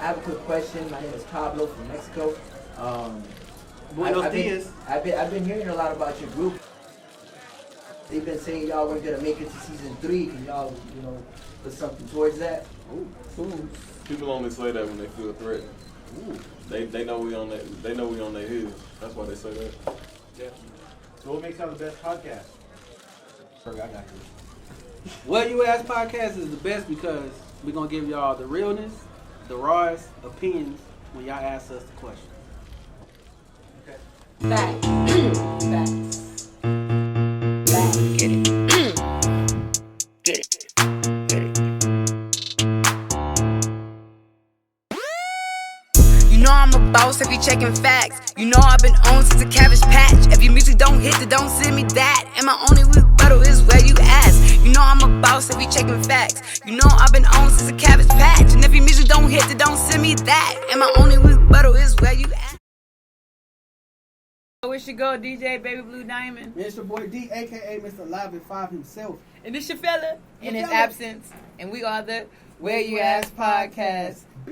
have a quick question. My name is Pablo from Mexico. Buenos dias. I've been hearing a lot about your group. They've been saying y'all weren't gonna make it to season 3. Can y'all, put something towards that? Ooh. People only say that when they feel threatened. Ooh. They know we on that. They know we on their heels. That's why they say that. Yeah. So what makes y'all the best podcast? I got you. Well, You Ask Podcast is the best because we're going to give y'all the realness, the rawest opinions when y'all ask us the question. Okay. Facts. Facts. Get it. Get it. You know I'm a boss if you checking facts. You know I've been on since a Cabbage Patch. If your music don't hit, then don't send me that. And my only rebuttal is where you ask. You know I'm a boss if you checking facts. You know I've been on since a Cabbage Patch. And if your music don't hit, then don't send me that. And my only rebuttal is where you ask. Where's your go, DJ Baby Blue Diamond? It's your boy D, a.k.a. Mr. Live at 5 himself. And it's your fella in his fella. absence. And we are the Where You Ask Podcast. Oh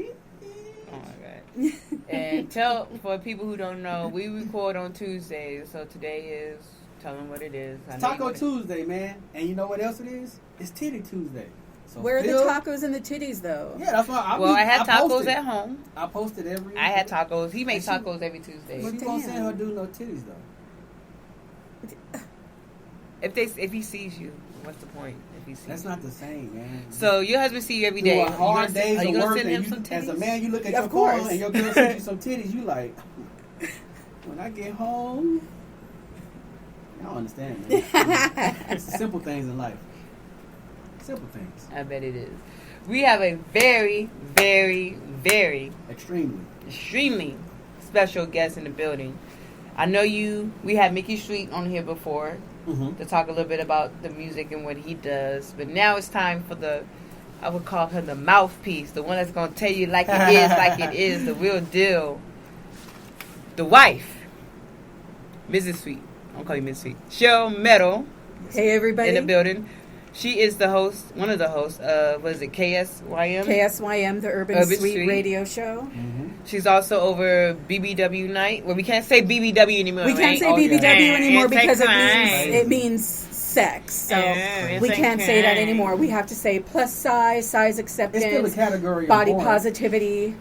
my God. And tell, for people who don't know, we record on Tuesdays. So today is, tell them what it is. Taco Tuesday, man. And you know what else it is? It's Titty Tuesday. So Where are the tacos and the titties, though? Yeah, that's why I had tacos at home. I posted every. I had tacos. He makes tacos every Tuesday. But you won't send her do no titties though. If he sees you, what's the point? If he sees That's not the same, man. So your husband see you every day. Through a hard days are you of gonna work, send him and some titties? as a man, you look at your course. phone and your girl sends you some titties. You like, when I get home, I don't understand, man. It's the simple things in life. Simple things. I bet it is. We have a very, very, very extremely special guest in the building. I know we had Mickey Street on here before to talk a little bit about the music and what he does. But now it's time for I would call her the mouthpiece, the one that's going to tell you like it is, the real deal. The wife, Mrs. Sweet. I'll call you Mrs. Sweet. Sherril Metal. Hey, everybody. In the building. She is the host, one of the hosts of, what is it, KSYM? KSYM, the Urban Sweet radio show. Mm-hmm. She's also over BBW Night. Well, we can't say BBW anymore. We can't say BBW anymore because it means sex. So we can't say that anymore. We have to say plus size acceptance, it's still a category body of porn. Positivity.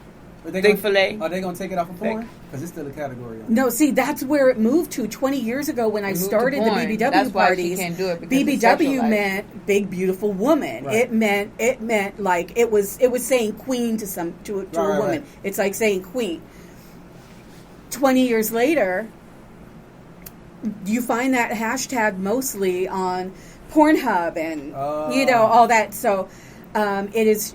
Big filet. Are they going to take it off of porn? Because it's still a category. No, see, that's where it moved to 20 years ago when I started the BBW that's parties. Why she can't do it BBW meant big, beautiful woman. Right. It meant like it was saying queen to a woman. Right. It's like saying queen. 20 years later, you find that hashtag mostly on Pornhub and all that. So. It is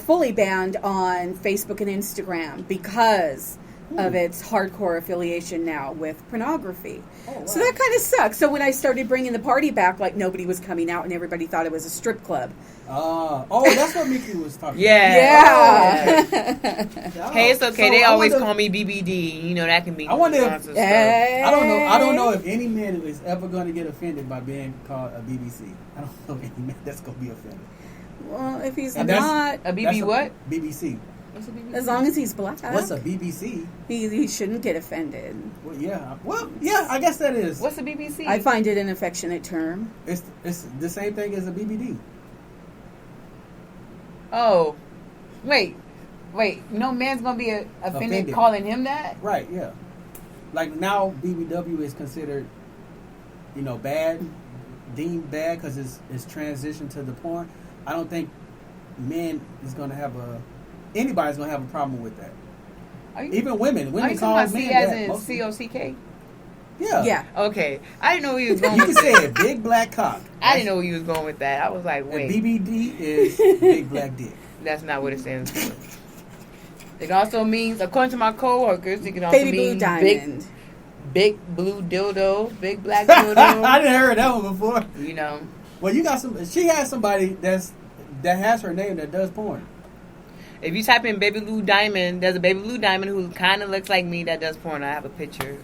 fully banned on Facebook and Instagram because of its hardcore affiliation now with pornography. Oh, wow. So that kind of sucks. So when I started bringing the party back, like nobody was coming out and everybody thought it was a strip club. That's what Mickey was talking about. Yeah. Okay. Hey, it's okay. They always call me BBD. You know, that can be. I wonder if, stuff. I don't know if any man is ever going to get offended by being called a BBC. I don't know any man that's going to be offended. Well, if he's not a BB, what? BBC. What's a BBC? As long as he's black. What's a BBC? He shouldn't get offended. Well, yeah. I guess that is. What's a BBC? I find it an affectionate term. It's the same thing as a BBD. Oh, wait. No man's gonna be offended calling him that. Right. Yeah. Like now, BBW is considered, bad, deemed bad because it's transitioned to the porn. I don't think anybody's gonna have a problem with that. Even women call men that. As in COCK? Yeah. Okay. I didn't know where you was going You with can say it, big black cock. I didn't know where you was going with that. I was like, wait. And BBD is big black dick. That's not what it stands for. It also means, according to my coworkers, it can also Baby mean blue diamond. Big blue dildo, big black dildo. I didn't heard that one before. Well, you got she has somebody that has her name that does porn. If you type in Baby Blue Diamond, there's a Baby Blue Diamond who kind of looks like me that does porn. I have a picture.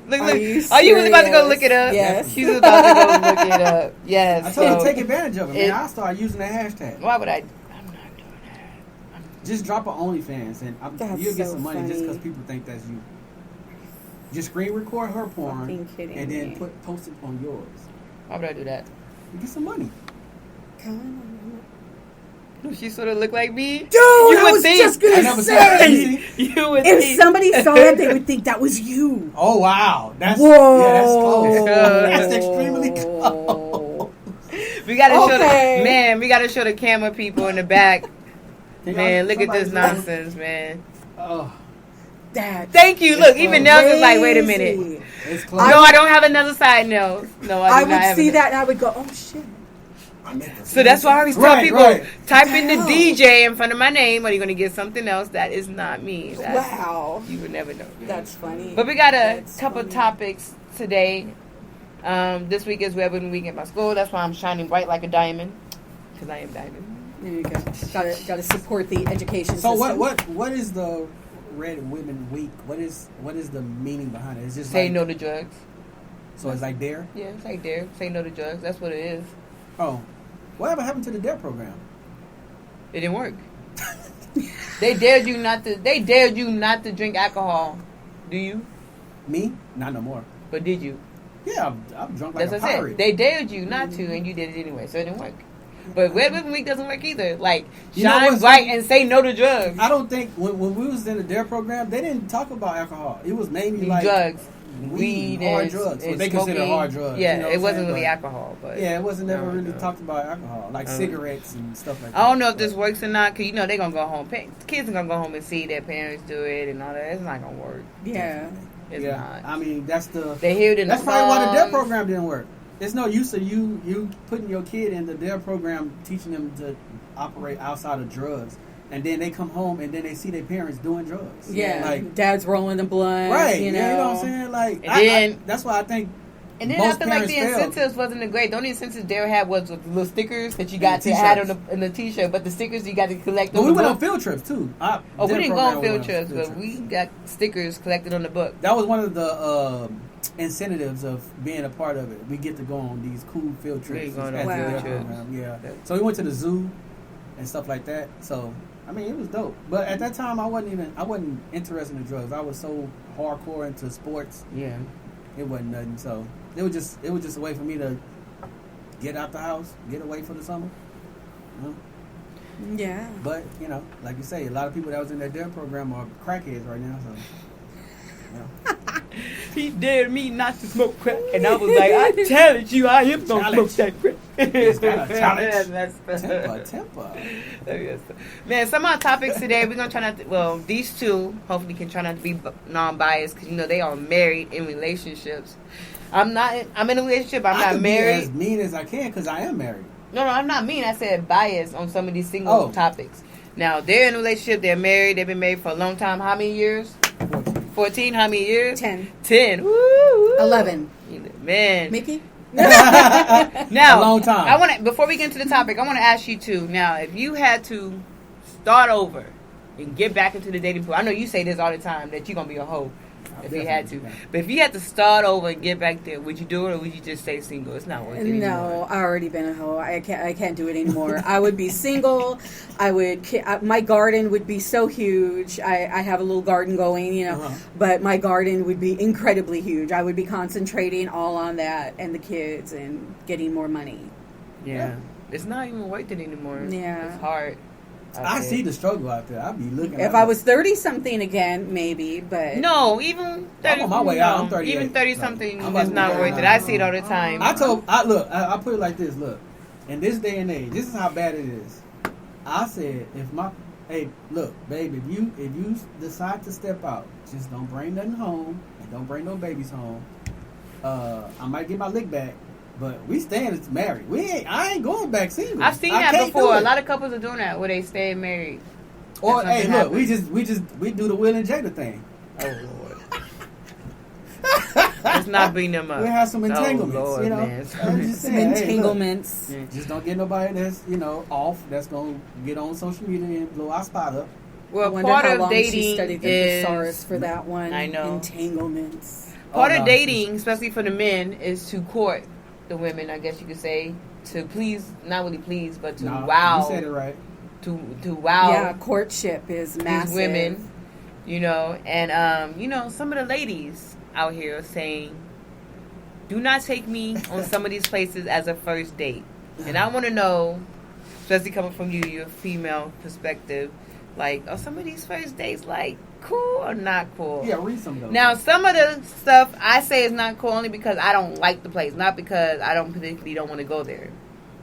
Look. Are you really about to go look it up? Yes. She's about to go look it up. Yes. I told you to take advantage of it, man. I'll start using that hashtag. Why would I? I'm not doing that. Just drop an OnlyFans and That's you'll get so some money just because funny. people think that's you. Just screen record her porn Fucking kidding and then me. post it on yours. Why would I do that? You get some money. Do she sort of look like me? Dude, You I would was think. just I gonna never said that. say. Easy. You would If think. somebody saw that, they would think that was you. Oh wow, that's Whoa. yeah, that's close. That's extremely close. We gotta show Okay. the man. We gotta show the camera people in the back. Can Man, y'all- look at this somebody- nonsense, man. Oh, That. Thank you. Look, even Nelson's like, wait a minute. Crazy. it's close. No, I don't have another side nose. No, I I do not would have see it. that and I would go, oh shit. So that's why I always tell Right, people, right. type in the Hell. DJ in front of my name, or you're gonna get something else that is not me. That's, Wow. You would never know. That's funny. But we got a That's couple funny. topics today. This week is Webbing Week at my school. That's why I'm shining bright like a diamond, because I am diamond. There you go. Gotta support the education So system. what is the Red Women Week? What is the meaning behind it? It's just Say like, no to drugs. So it's like dare. Yeah, it's like dare. Say no to drugs. That's what it is. Oh, whatever happened to the dare program? It didn't work. They dared you not to. They dared you not to drink alcohol. Do you? Me? Not no more. But did you? Yeah, I'm drunk like That's a what I pirate. said. They dared you not to, and you did it anyway, so it didn't work. But Red Ribbon Week doesn't work either. Like, You know shine what's bright funny? and say no to drugs. I don't think when we was in the dare program, they didn't talk about alcohol. It was mainly like Drugs. weed, Weed hard and, drugs. What and they consider smoking. hard drugs. Yeah, you know what it I'm wasn't saying? really But- alcohol. But Yeah, it wasn't never No, really no. talked about alcohol, like I don't cigarettes and stuff like that. I don't know if this But- works or not, because, you know, they're going to go home. Kids are going to go home and see their parents do it and all that. It's not going to work. Yeah. It's yeah, not. I mean that's the. They hear it in That's the probably why the dare songs. program didn't work. There's no use of you putting your kid in the dare program, teaching them to operate outside of drugs, and then they come home and then they see their parents doing drugs. Yeah. like Dad's rolling the blunt. right. You know. Yeah, you know what I'm saying? Like, And then- that's why I think. And then most I feel like parents the fail. incentives wasn't that great. The only incentives Dare had was with little stickers that you got to And add on t-shirts. in the t-shirt, but the stickers you got to collect But on we the went on book. field trips too. Oh, we didn't go on field trips, but we got stickers collected on the book. That was one of the incentives of being a part of it. We get to go on these cool field trips. We going on as a field dare trips. program, yeah. So we went to the zoo and stuff like that. So I mean, it was dope. But at that time, I wasn't interested in drugs. I was so hardcore into sports. Yeah. It wasn't nothing. So it was just a way for me to get out the house, get away for the summer. You know? Yeah. But you know, like you say, a lot of people that was in that dare program are crackheads right now. So. You know. He dared me not to smoke crack, and I was like, I challenge you, I am going to smoke Challenge. that crack. It's got a challenge. That's- Temper. Man, some of our topics today, we're going to try not to, well, these two hopefully can try not to be non-biased, because, you know, they are married in relationships. I'm in a relationship, I'm I not can married. be as mean as I can because I am married. No, I'm not mean. I said biased on some of these single Oh. topics. Now, they're in a relationship, they're married, they've been married for a long time. How many years? 14, how many years? 10. 10. Woo, woo. 11. Man. Mickey? Now, A long time. I want to, before we get into the topic, I want to ask you two. Now, if you had to start over and get back into the dating pool, I know you say this all the time that you're gonna be a hoe if you had to. Definitely. But if you had to start over and get back there, would you do it or would you just stay single? It's not worth it anymore. No, I already been a hoe. I can't do it anymore. I would be single. My garden would be so huge. I have a little garden going, you know, but my garden would be incredibly huge. I would be concentrating all on that and the kids and getting more money. Yeah, it's not even worth it anymore. Yeah. It's hard. I see the struggle out there. I'd be looking. If I was 30-something again, maybe, but No, even 30. I'm on my way out. I'm no, 38. Even 30-something I'm about is to not be worth it. I see it all the time. I put it like this. Look, in this day and age, this is how bad it is. I said, hey, look, babe, if you decide to step out, just don't bring nothing home and don't bring no babies home. I might get my lick back, but we staying as married. I ain't going back single. I've seen I that can't do before. it. A lot of couples are doing that where they stay married. Or That's hey, something look, we do the Will and Jada thing. Oh Lord. Let's not bring them up. We have some Oh, entanglements, Lord, you know. man. I'm just some saying, hey, look, entanglements. just don't get nobody that's off. That's gonna get on social media and blow our spot up. I Well, wonder part how of long she dating studied the is thesaurus for that one. I know. Entanglements. part Oh, of no. dating, especially for the men, is to court the women. I guess you could say to please, not really please, but to Nah, wow. you said it right. to wow. Yeah, courtship is massive. These women, you know, and you know, some of the ladies out here are saying, do not take me on some of these places as a first date. And I want to know, especially coming from you, your female perspective, like, are some of these first dates like cool or not cool? Yeah, read some of those. Now, some of the stuff I say is not cool only because I don't like the place, not because I don't particularly don't want to go there.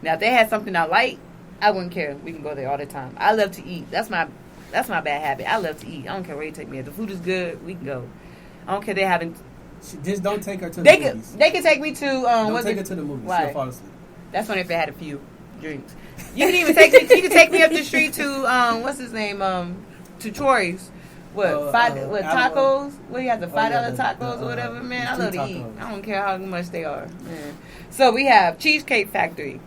Now, if they had something I like, I wouldn't care. We can go there all the time. I love to eat. That's my bad habit. I love to eat. I don't care where you take me. If the food is good, we can go. I don't care they haven't. Just don't take her to the movies. They can take me to. Don't take her to the movies. Why? She'll fall asleep. That's only if they had a few drinks. You can even take me. You can take me up the street to what's his name? To Troy's. What tacos? What do you have, the $5 tacos or whatever? Man, I love to eat. I don't care how much they are. Man. So we have Cheesecake Factory.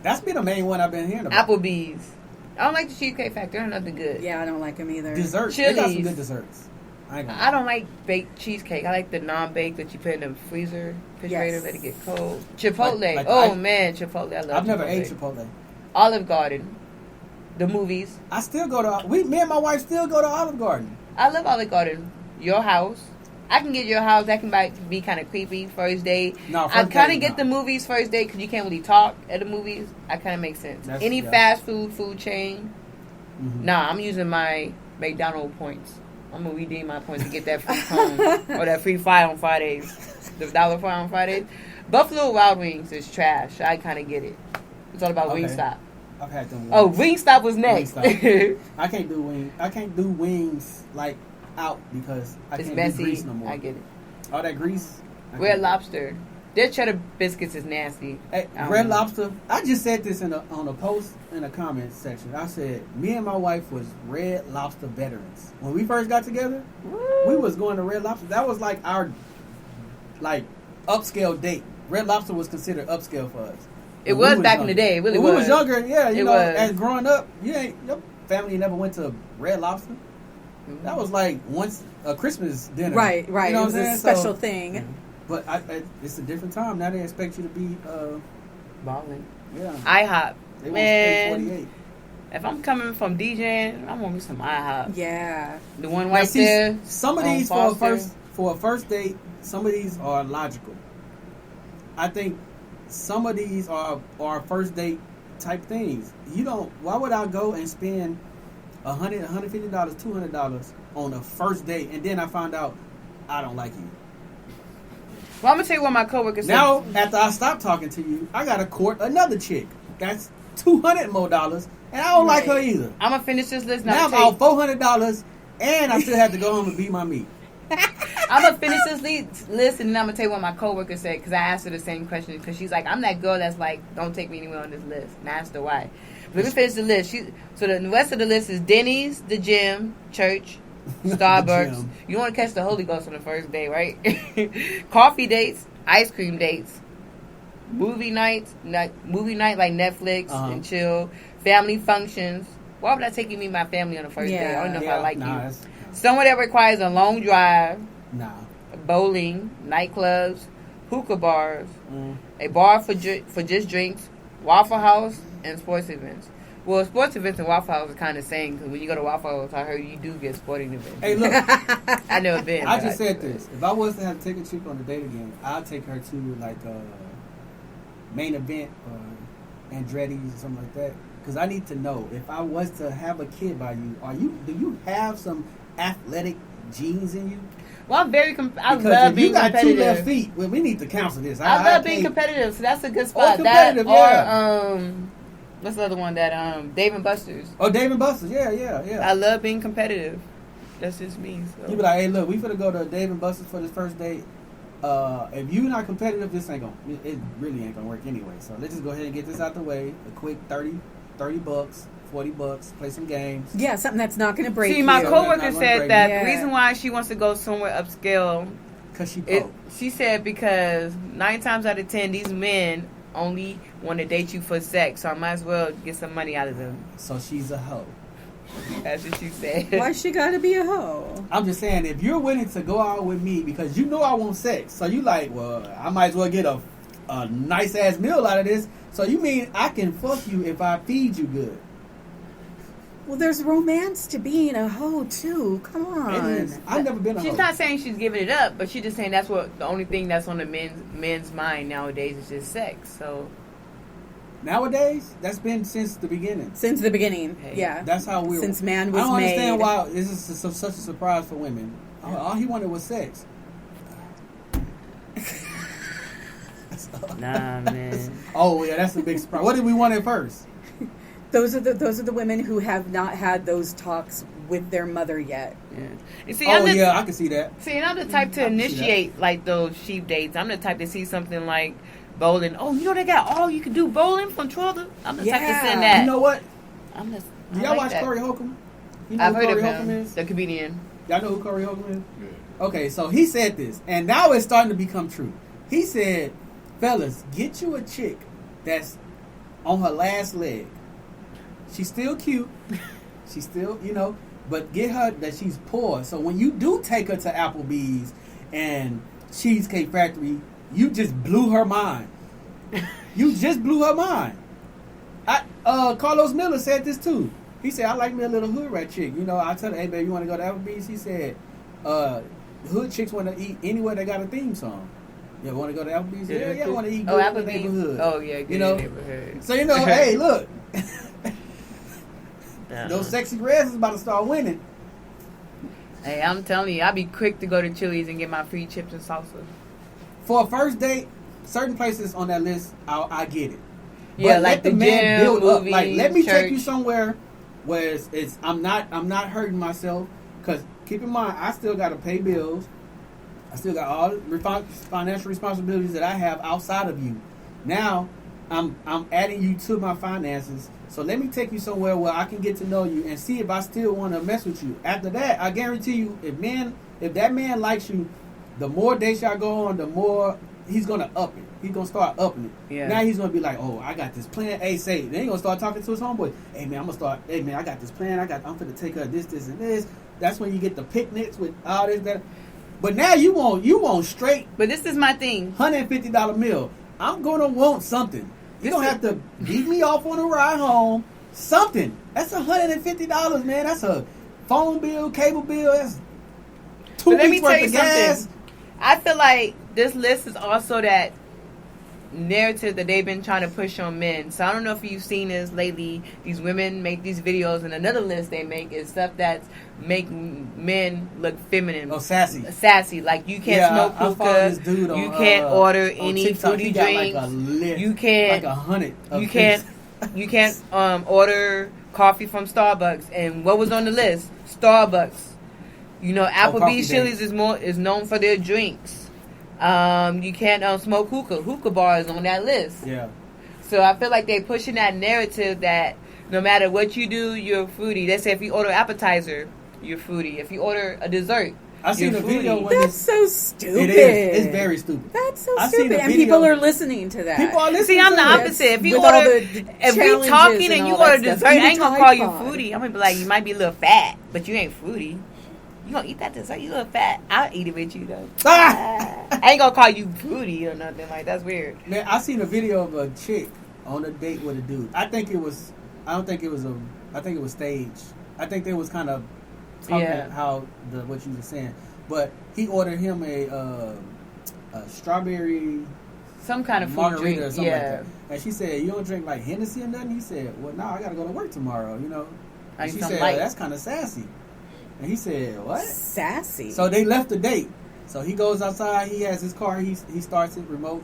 That's been the main one I've been hearing about. Applebee's. I don't like the Cheesecake Factory. They're nothing good. Yeah, I don't like them either. Desserts. Chili's. They got some good desserts. I don't like baked cheesecake. I like the non-baked that you put in the freezer, refrigerator, let it get cold. Chipotle. Man, Chipotle. I love I've never Chipotle. ate Chipotle. Olive Garden. The movies. I still go to... Me and my wife still go to Olive Garden. I love Olive Garden. Your house. I can get your house. That can be kind of creepy first date. No, I kind of get the movies first date because you can't really talk at the movies. I kind of make sense. Any fast food chain. Mm-hmm. Nah, I'm using my McDonald's points. I'm going to redeem my points to get that free cone or that free fry on Fridays. The $1 fry on Fridays. Buffalo Wild Wings is trash. I kind of get it. It's all about Wingstop. I've had them. Oh, Wingstop was next. Wingstop. I can't do wings. I can't do wings like out because I it's can't messy. do grease no more. I get it. All that grease. Red Lobster. Their cheddar biscuits is nasty. Hey, Red Lobster. I just said this on a post in the comments section. I said me and my wife was Red Lobster veterans. When we first got together, we was going to Red Lobster. That was like our upscale date. Red Lobster was considered upscale for us. It was back in the day. It really was. When we was younger, yeah, you know, was. as growing up, your family never went to Red Lobster. Mm-hmm. That was like once a Christmas dinner. Right. You know it was what I'm a special thing. But it's a different time. Now they expect you to be balling. Yeah. IHOP. They Man, want to pay $48. if I'm coming from DJing, I want me some IHOP. Yeah. The one right there. Some of these for a first date, some of these are logical. I think some of these are first date type things. Why would I go and spend $100, $150, $200 on a first date and then I find out I don't like you? Well, I'm gonna tell you what my coworker said. Now, after I stop talking to you, I gotta court another chick. That's $200 more, and I don't like her either. I'm gonna finish this list now. I'm out $400, and I still have to go home and beat my meat. I'm gonna finish this list, and then I'm gonna tell you what my coworker said because I asked her the same question because she's like, I'm that girl that's like, don't take me anywhere on this list, and I asked her why. But let me finish the list. So the rest of the list is Denny's, the gym, church, Starbucks. You want to catch the Holy Ghost on the first day, right? Coffee dates, ice cream dates, movie night like Netflix and chill, family functions. Why would I take you meet my family on the first day? I don't know if I like you. Somewhere that requires a long drive. Bowling, nightclubs, hookah bars, a bar for just drinks, Waffle House, and sports events. Well, sports events and Waffle House are kind of the same because when you go to Waffle House, I heard you do get sporting events. Hey, look. I never been. I just said this. If I was to have to take a chick on a date again, I'd take her to like a main event or Andretti's or something like that. Because I need to know if I was to have a kid by you, do you have some athletic genes in you? Well, I'm very I love being competitive. You got 2 left feet. Well, we need to counsel this. I love being competitive, so that's a good spot. Competitive, what's the other one that Dave & Buster's? Oh, Dave & Buster's, yeah. I love being competitive. That's just me. So. You be like, hey, look, we finna go to Dave & Buster's for this first date. If you're not competitive, this ain't gonna. It really ain't gonna work anyway. So let's just go ahead and get this out the way. A quick $30, $40, play some games. Yeah, something that's not going to break. See, my coworker said that the reason why she wants to go somewhere upscale, because she said because 9 times out of 10 these men only want to date you for sex, so I might as well get some money out of them. So she's a hoe. That's what she said. Why she got to be a hoe? I'm just saying, if you're willing to go out with me because you know I want sex, so you like, well, I might as well get a nice ass meal out of this. So you mean I can fuck you if I feed you good? Well, there's romance to being a hoe too. Come on. It is. I've never been a hoe. She's not saying she's giving it up, but she's just saying that's what the only thing that's on the men's mind nowadays is just sex. So nowadays, that's been since the beginning. Since the beginning, Hey. yeah. That's how we. Since man was I don't made. understand why this is such a surprise for women. All he wanted was sex. nah, man. Oh yeah, that's a big surprise. What did we want at first? Those are the women who have not had those talks with their mother yet. Yeah. You see, Oh yeah, I can see that. See, and I'm the type to I can see initiate like those sheep dates. I'm the type to see something like bowling. Oh, you know they got all you can do bowling from 12 to. I'm the type to Yeah. send that. You know what? I'm just. Do I y'all like watch that. Corey Holcomb? You know I've who heard Corey of Holcomb him, is? the comedian. Y'all know who Corey Holcomb is? Yeah. Okay, so he said this, and now it's starting to become true. He said, fellas, get you a chick that's on her last leg. She's still cute. She's still, but get her that she's poor. So when you do take her to Applebee's and Cheesecake Factory, you just blew her mind. You just blew her mind. Carlos Miller said this too. He said, I like me a little hood rat chick. I tell her, hey, baby, you want to go to Applebee's? He said, hood chicks want to eat anywhere they got a theme song. You want to go to Applebee's? Yeah, I want to eat good in the neighborhood. Oh, yeah, good in the neighborhood. So, hey, look. Those sexy reds is about to start winning. Hey, I'm telling you, I'll be quick to go to Chili's and get my free chips and salsa. For a first date, certain places on that list, I get it. Yeah, but like let the the man gym, build up. movies, Like, let me take you church. somewhere where it's I'm not hurting myself. Because keep in mind, I still got to pay bills. I still got all the financial responsibilities that I have outside of you. Now, I'm adding you to my finances. So let me take you somewhere where I can get to know you and see if I still want to mess with you. After that, I guarantee you, if that man likes you, the more dates y'all go on, the more he's gonna up it. He's gonna start upping it. Yeah. Now he's gonna be like, oh, I got this plan. Hey, say, then he's gonna start talking to his homeboy. Hey man, I got this plan. I'm gonna take her this, and this. That's when you get the picnics with all this, that. But now you want straight But this is my thing. $150 meal. I'm gonna want something. You don't have to beat me off on the ride home. Something. That's $150, man. That's a phone bill, cable bill. That's 2 But let me weeks tell worth you of gas. something. I feel like this list is also that narrative that they've been trying to push on men. So I don't know if you've seen this lately. These women make these videos, and another list they make is stuff that's make men look feminine. Oh, sassy. Sassy. Like you can't smoke I follow hookah. this dude on, You can't order on any TikTok. fruity He got drinks. like a list, You can't. like 100. of You can't. things. You can't order coffee from Starbucks. And what was on the list? Starbucks. coffee Applebee's, day. Chili's is known for their drinks. You can't smoke hookah. Hookah bar is on that list. Yeah. So I feel like they're pushing that narrative that no matter what you do, you're a foodie. They say if you order appetizer, you're foodie. If you order a dessert, I seen you're a video foodie. when That's so stupid. it is. It's very stupid. That's so I seen stupid. a And video- people are listening to that. People are listening. See, I'm to the it. opposite. If you With all order, the if we challenges talking and and you all that order stuff. dessert, I Eat a ain't gonna call you Tide Pod. foodie. I'm gonna be like, you might be a little fat, but you ain't foodie. You gonna eat that dessert? You a little fat? I'll eat it with you though. Ah! I ain't gonna call you foodie or nothing like that's weird. Man, I seen a video of a chick on a date with a dude. I think it was staged. I think they was kind of talking Yeah. how what you were saying. But he ordered him a strawberry Some kind of food margarita drink. or something Yeah. like that. And she said, "You don't drink like Hennessy or nothing?" He said, "Well, no, I got to go to work tomorrow." I And need she something said, light. "That's kind of sassy." And he said, "What?" Sassy. So they left the date. So he goes outside. He has his car. He starts it remote.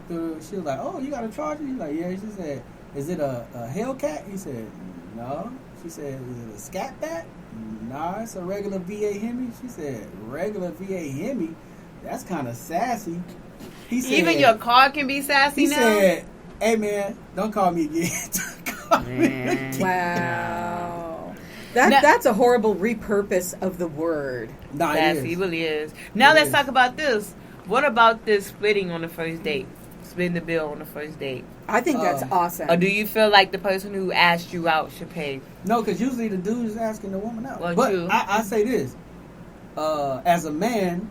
She was like, "Oh, you got a charger?" He's like, "Yeah." She said, "Is it a Hellcat?" He said, "No." She said, "Is it a Scat Bat?" "Nah, it's a regular VA Hemi." She said, "Regular VA Hemi? That's kind of sassy." He said, Even your car can be sassy He now. said, "Hey man, don't call me again." Don't call me again. Wow. Now- That's a horrible repurpose of the word. Nah, it Sassy is. really is. Now It let's is. talk about this. What about this splitting on the first date? Splitting the bill on the first date. I think that's awesome. Or do you feel like the person who asked you out should pay? No, because usually the dude is asking the woman out. Well, but true. I say this: as a man,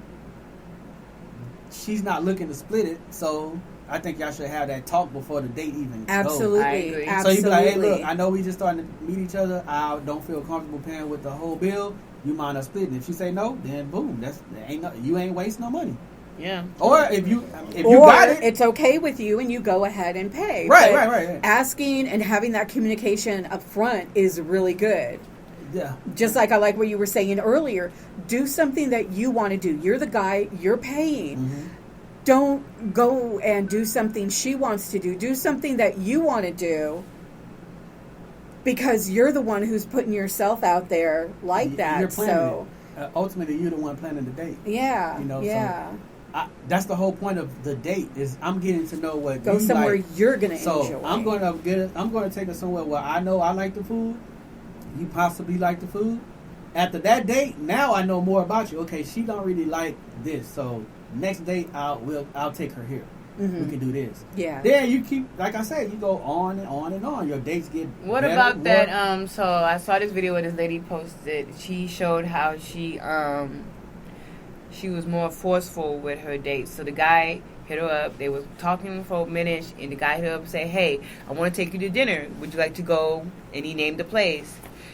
she's not looking to split it, so I think y'all should have that talk before the date even goes. Absolutely. I agree. Absolutely. So you be like, hey, look, I know we just starting to meet each other. I don't feel comfortable paying with the whole bill. You mind us splitting? If she say no, then boom, you ain't wasting no money. Yeah. Or if you Or got it, it's okay with you and you go ahead and pay. Right, But right. asking and having that communication up front is really good. Yeah. Just like I like what you were saying earlier. Do something that you want to do. You're the guy, you're paying. Mm-hmm. Don't go and do something she wants to do. Do something that you want to do because you're the one who's putting yourself out there like that. You're planning So, it. Ultimately, you're the one planning the date. yeah. You know, yeah. So that's the whole point of the date is I'm getting to know what Go you somewhere like. you're going to So enjoy. I'm going to take her somewhere where I know I like the food. You possibly like the food. After that date, now I know more about you. Okay, she don't really like this, so next date I'll take her here. Mhm. We can do this. Yeah. Then you keep, like I said, you go on and on and on. Your dates get What better, about more- that? So I saw this video where this lady posted. She showed how she was more forceful with her dates. So the guy hit her up. They was talking for a minute, and the guy hit her up and say, "Hey, I want to take you to dinner. Would you like to go?" And he named the place.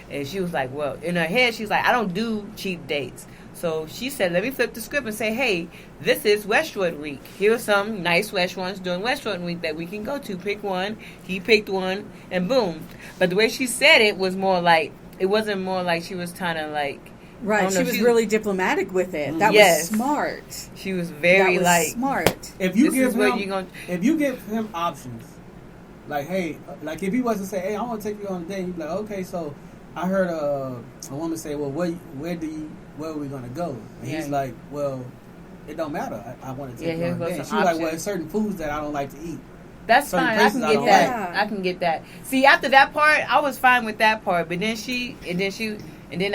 And she was like, well, in her head, she's like, I don't do cheap dates. So she said, let me flip the script and say, hey, this is Westwood Week. Here are some nice restaurants during Westwood Week that we can go to. Pick one. He picked one, and boom. But the way she said it was more like, it wasn't more like she was trying to like, Right. She was really diplomatic with it. That Yes. was smart. she was very that was like, smart. If you this give is what him, you gonna. if you give him options, like hey, like if he was to say, hey, I want to take you on a date, you'd be like, okay, so I heard a woman say, well, where are we gonna go? And he's Yeah. like, well, it don't matter. I want to take you Yeah, on a here's date. some She was like, well, options. there's certain foods that I don't like to eat. That's certain fine. I places can I get don't that. like. I can get that. See, after that part, I was fine with that part. But then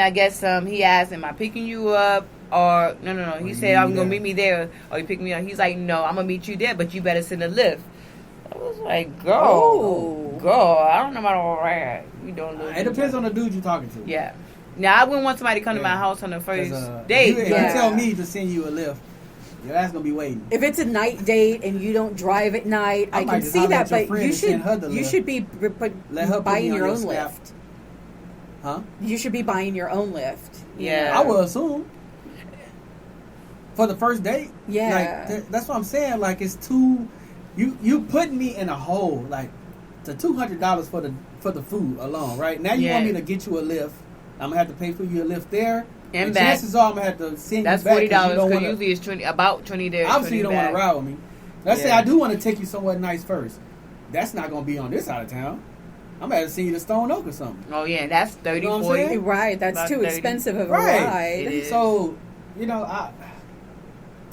I guess he asked, "Am I picking you up?" Or no. He you said, meet "I'm me gonna there." meet me there." Or you pick me up. He's like, "No, I'm gonna meet you there, but you better send a lift." I was like, Oh. girl, I don't know about all that. You don't look. It depends on the dude you're talking to. Yeah. Now I wouldn't want somebody to come to my Yeah. house on the 'Cause, first date. If Yeah. you tell me to send you a lift, your ass gonna be waiting. If it's a night date and you don't drive at night, I I might can just see holler that. at your But friend you and send her the should lift. be Let her put buying me on your your own Snap. lift. Huh? You should be buying your own lift. Yeah. I will assume. For the first date? Yeah. Like, that's what I'm saying. Like, it's too... You putting me in a hole. Like, the $200 for the food alone, right? Now you want me to get you a lift. I'm going to have to pay for you a lift there. And back. Chances are I'm going to have to send That's you back. $40 because wanna, usually it's about 20 there. obviously, 20 you don't want to back. ride with me. Let's say Yeah. I do want to take you somewhere nice first. That's not going to be on this side of town. I'm going to have to send you to Stone Oak or something. Oh yeah, that's 30, You know what I'm 40. saying? Right. That's About too 30. expensive of a Right. ride. It is. So,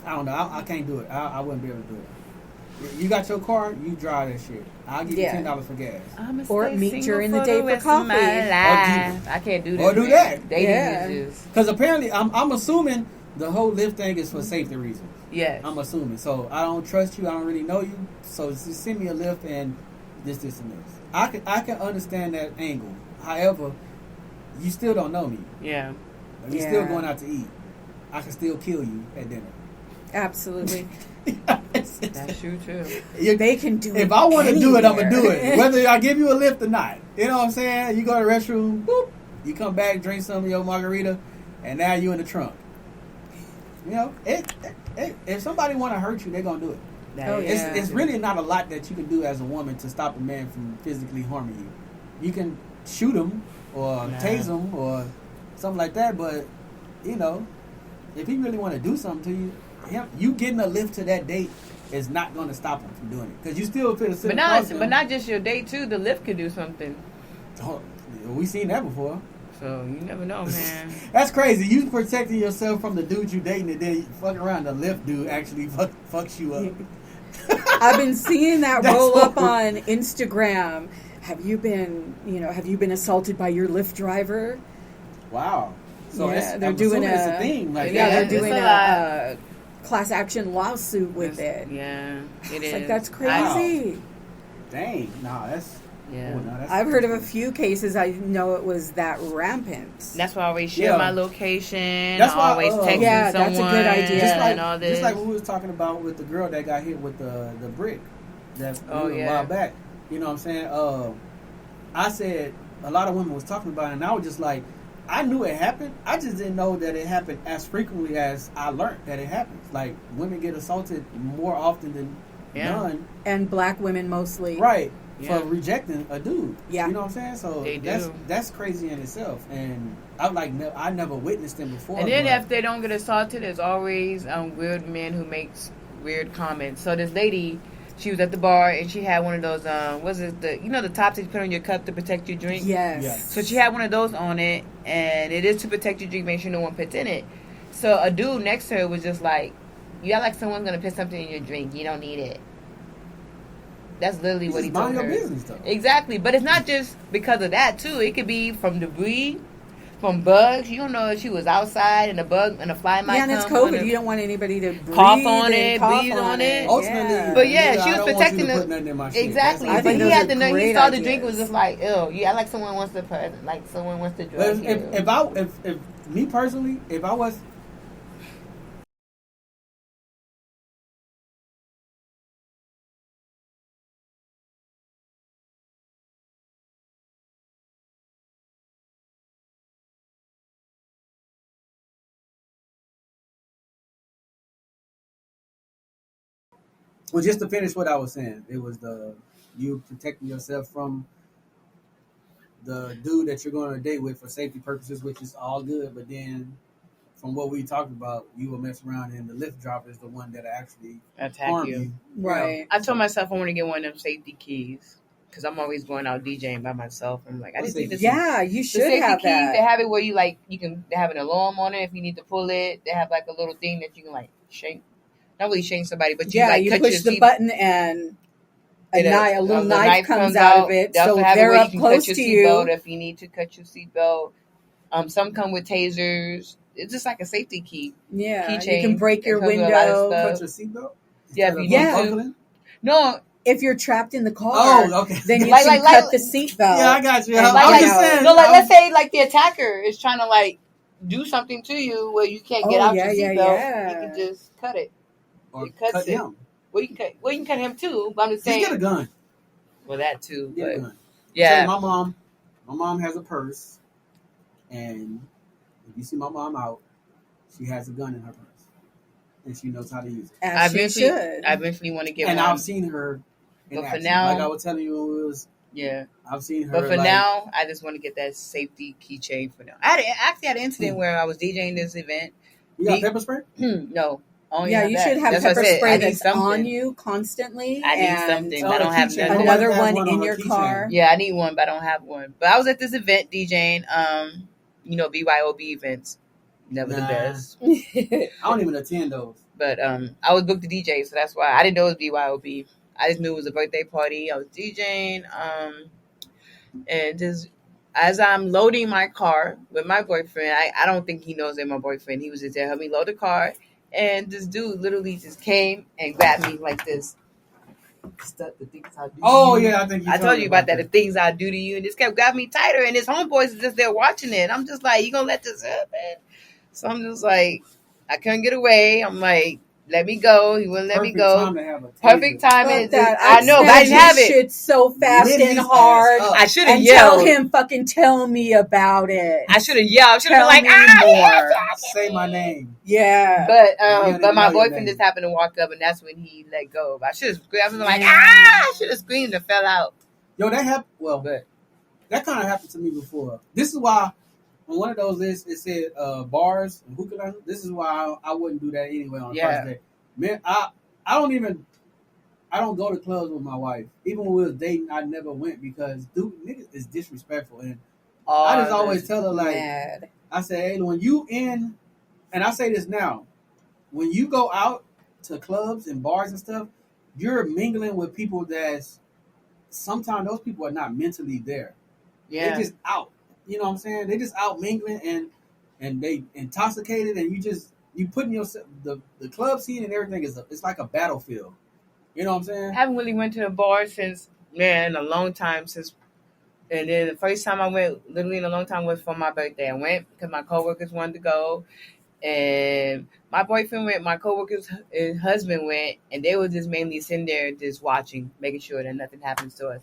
I don't know. I can't do it. I wouldn't be able to do it. You got your car, you drive that shit. I'll give Yeah. you $10 for gas. I'ma Or stay meet single during the for day for rest of my coffee. life. I can't do this. Or do man. that. Dating Yeah. is just Because apparently, I'm assuming the whole lift thing is for safety reasons. yes. I'm assuming. So I don't trust you. I don't really know you. So just send me a lift and this, and this. I can understand that angle. However, you still don't know me. Yeah. We're Yeah. still going out to eat. I can still kill you at dinner. Absolutely. That's true too. They can do it. If I want to do it, I'm going to do anywhere. it. Whether I give you a lift or not. You know what I'm saying? You go to the restroom, boop, you come back, drink some of your margarita, and now you in the trunk. You know, if somebody want to hurt you, they're going to do it. That Oh, is- yeah. It's really not a lot that you can do as a woman to stop a man from physically harming you. You can shoot him or tase him or something like that, but, if he really want to do something to you, you getting a lift to that date is not going to stop him from doing it. Because you still feel sit across him. But not just your date too. The lift could do something. Oh, we seen that before. So you never know, man. That's crazy. You protecting yourself from the dude you dating, and then fucking around the lift dude actually fucks you up. I've been seeing that That's roll up horrible. on Instagram. Have you been assaulted by your Lyft driver? Wow. So Yeah, I'm assuming it's a thing. Like yeah, that. they're it's doing a a class action lawsuit with it. Yeah, it It's is. like that's Wow. crazy. Dang. Nah, that's. Yeah. Oh, no, that's I've heard of a few cases. I didn't know it was that rampant. That's why I always share Yeah. my location. That's I why, always texting Yeah, someone. that's a good idea. Just like, and all this. just like we was talking about with the girl that got hit with the brick. Oh, a yeah. while back. You know what I'm saying? I said a lot of women was talking about it, and I was just like, I knew it happened. I just didn't know that it happened as frequently as I learned that it happens. Like, women get assaulted more often than none. And black women mostly. Right. Yeah. For rejecting a dude. Yeah. You know what I'm saying? So They do. that's crazy in itself. And I never witnessed them before. And then but if they don't get assaulted, there's always weird men who makes weird comments. So this lady, she was at the bar and she had one of those the tops that you put on your cup to protect your drink. Yes. Yeah. So she had one of those on it, and it is to protect your drink, make sure no one puts in it. So a dude next to her was just like, "You act like someone's gonna put something in your drink. You don't need it." That's literally what he told mind her. your business, though. Exactly, but it's not just because of that too. It could be from debris, from bugs. You don't know if she was outside and a bug and a fly might come. Yeah, and it's COVID. You don't want anybody to breathe cough on and it, cough breathe on it. Ultimately, But yeah, nigga, she I was don't want protecting you to the- put nothing in my shit. Exactly, I but think he those had are to know. He great saw the drink ideas. was just like, ew. Yeah, like someone wants to put, like someone wants to But drug you. if me personally, if I was. Well, just to finish what I was saying, it was you protecting yourself from the dude that you're going to date with for safety purposes, which is all good. But then, from what we talked about, you will mess around, and the lift drop is the one that actually Attack harm you. you. Right. I told myself I want to get one of them safety keys because I'm always going out DJing by myself. I'm like, I What's just need safety this. Yeah, you The should safety have keys, that. they have it where they have an alarm on it if you need to pull it. They have like a little thing that you can like shake, not really shake somebody, but you Yeah, like you cut push your the seat. button and a little knife comes out of it, They also so have it they're where you up can close cut your to seatbelt you. if you need to cut your seatbelt. Some come with tasers. It's just like a safety key. Yeah, Keychain. you can break your It comes with a lot of window. stuff. Cut your seatbelt. Yeah, Instead if of you need to. unbuckling? No, If you're trapped in the car, Oh, okay. then you Like- can like- cut the seatbelt. Yeah, I got you. And I like- was like- just saying. no, like let's say like the attacker is trying to like do something to you where you can't get Oh, out yeah, your yeah, seatbelt. yeah. You can just cut it. or it cuts cut it. him. Well, you can cut him too. But I'm just Just saying. get a gun. Well, that too. Get a But gun. yeah, My mom has a purse, and if you see my mom out, she has a gun in her purse, and she knows how to use it. As she should. I eventually want to get And one. I've seen her in But for action. now- Like I was telling you, when it was. Yeah, I've seen her. but for like, now, I just want to get that safety keychain for now. I actually had an incident where I was DJing this event. you got Be- pepper spray. No, only Yeah, you that. should have That's what I pepper said. spray I need that's something. on you constantly. I need and something. Oh, I don't the have keychain. nothing. Another Always have one one in on your her car. keychain. Yeah, I need one, but I don't have one. But I was at this event DJing, BYOB events. Never the Nah. best. I don't even attend those. But I was booked to DJ, so that's why I didn't know it was BYOB. I just knew it was a birthday party. I was DJing, and just as I'm loading my car with my boyfriend, I don't think he knows they're my boyfriend. He was just there helping me load the car, and this dude literally just came and grabbed me like this. The things I do. Oh to you. yeah, I think I told you about that. The things I do to you, and this kept grabbing me tighter. And his homeboys is just there watching it. I'm just like, you gonna let this happen? So I'm just like, I couldn't get away. I'm like, let me go. He wouldn't let me go. Time to have a taser. Perfect time. Fuck that. I know, but I didn't have it. Shit so fast Lit and his ass hard. up. I should have And yelled. tell him, fucking tell me about it. I should have yelled. I should have Tell been like, me ah! more. Say my name. Yeah. But didn't but my know your boyfriend name. just happened to walk up, and that's when he let go. But I should have screamed. I was like, Yeah. I should have screamed and fell out. Yo, that happened. Well, But that kind of happened to me before. This is why on one of those lists it said bars and hookah. This is why I wouldn't do that anyway on the Yeah. first day. Man, I don't go to clubs with my wife. Even when we was dating, I never went because dude, niggas is disrespectful. And I just always tell her like, Mad. I say, hey, when you in, and I say this now, when you go out to clubs and bars and stuff, you're mingling with people that's sometimes those people are not mentally there. yeah. They just out. You know what I'm saying? They just out mingling and they intoxicated, and you putting yourself the club scene and everything it's like a battlefield. You know what I'm saying? I haven't really went to the bar since, man, a long time since. And then the first time I went, literally in a long time, was for my birthday. I went because my coworkers wanted to go. And my boyfriend went, my coworker's husband went, and they were just mainly sitting there just watching, making sure that nothing happens to us.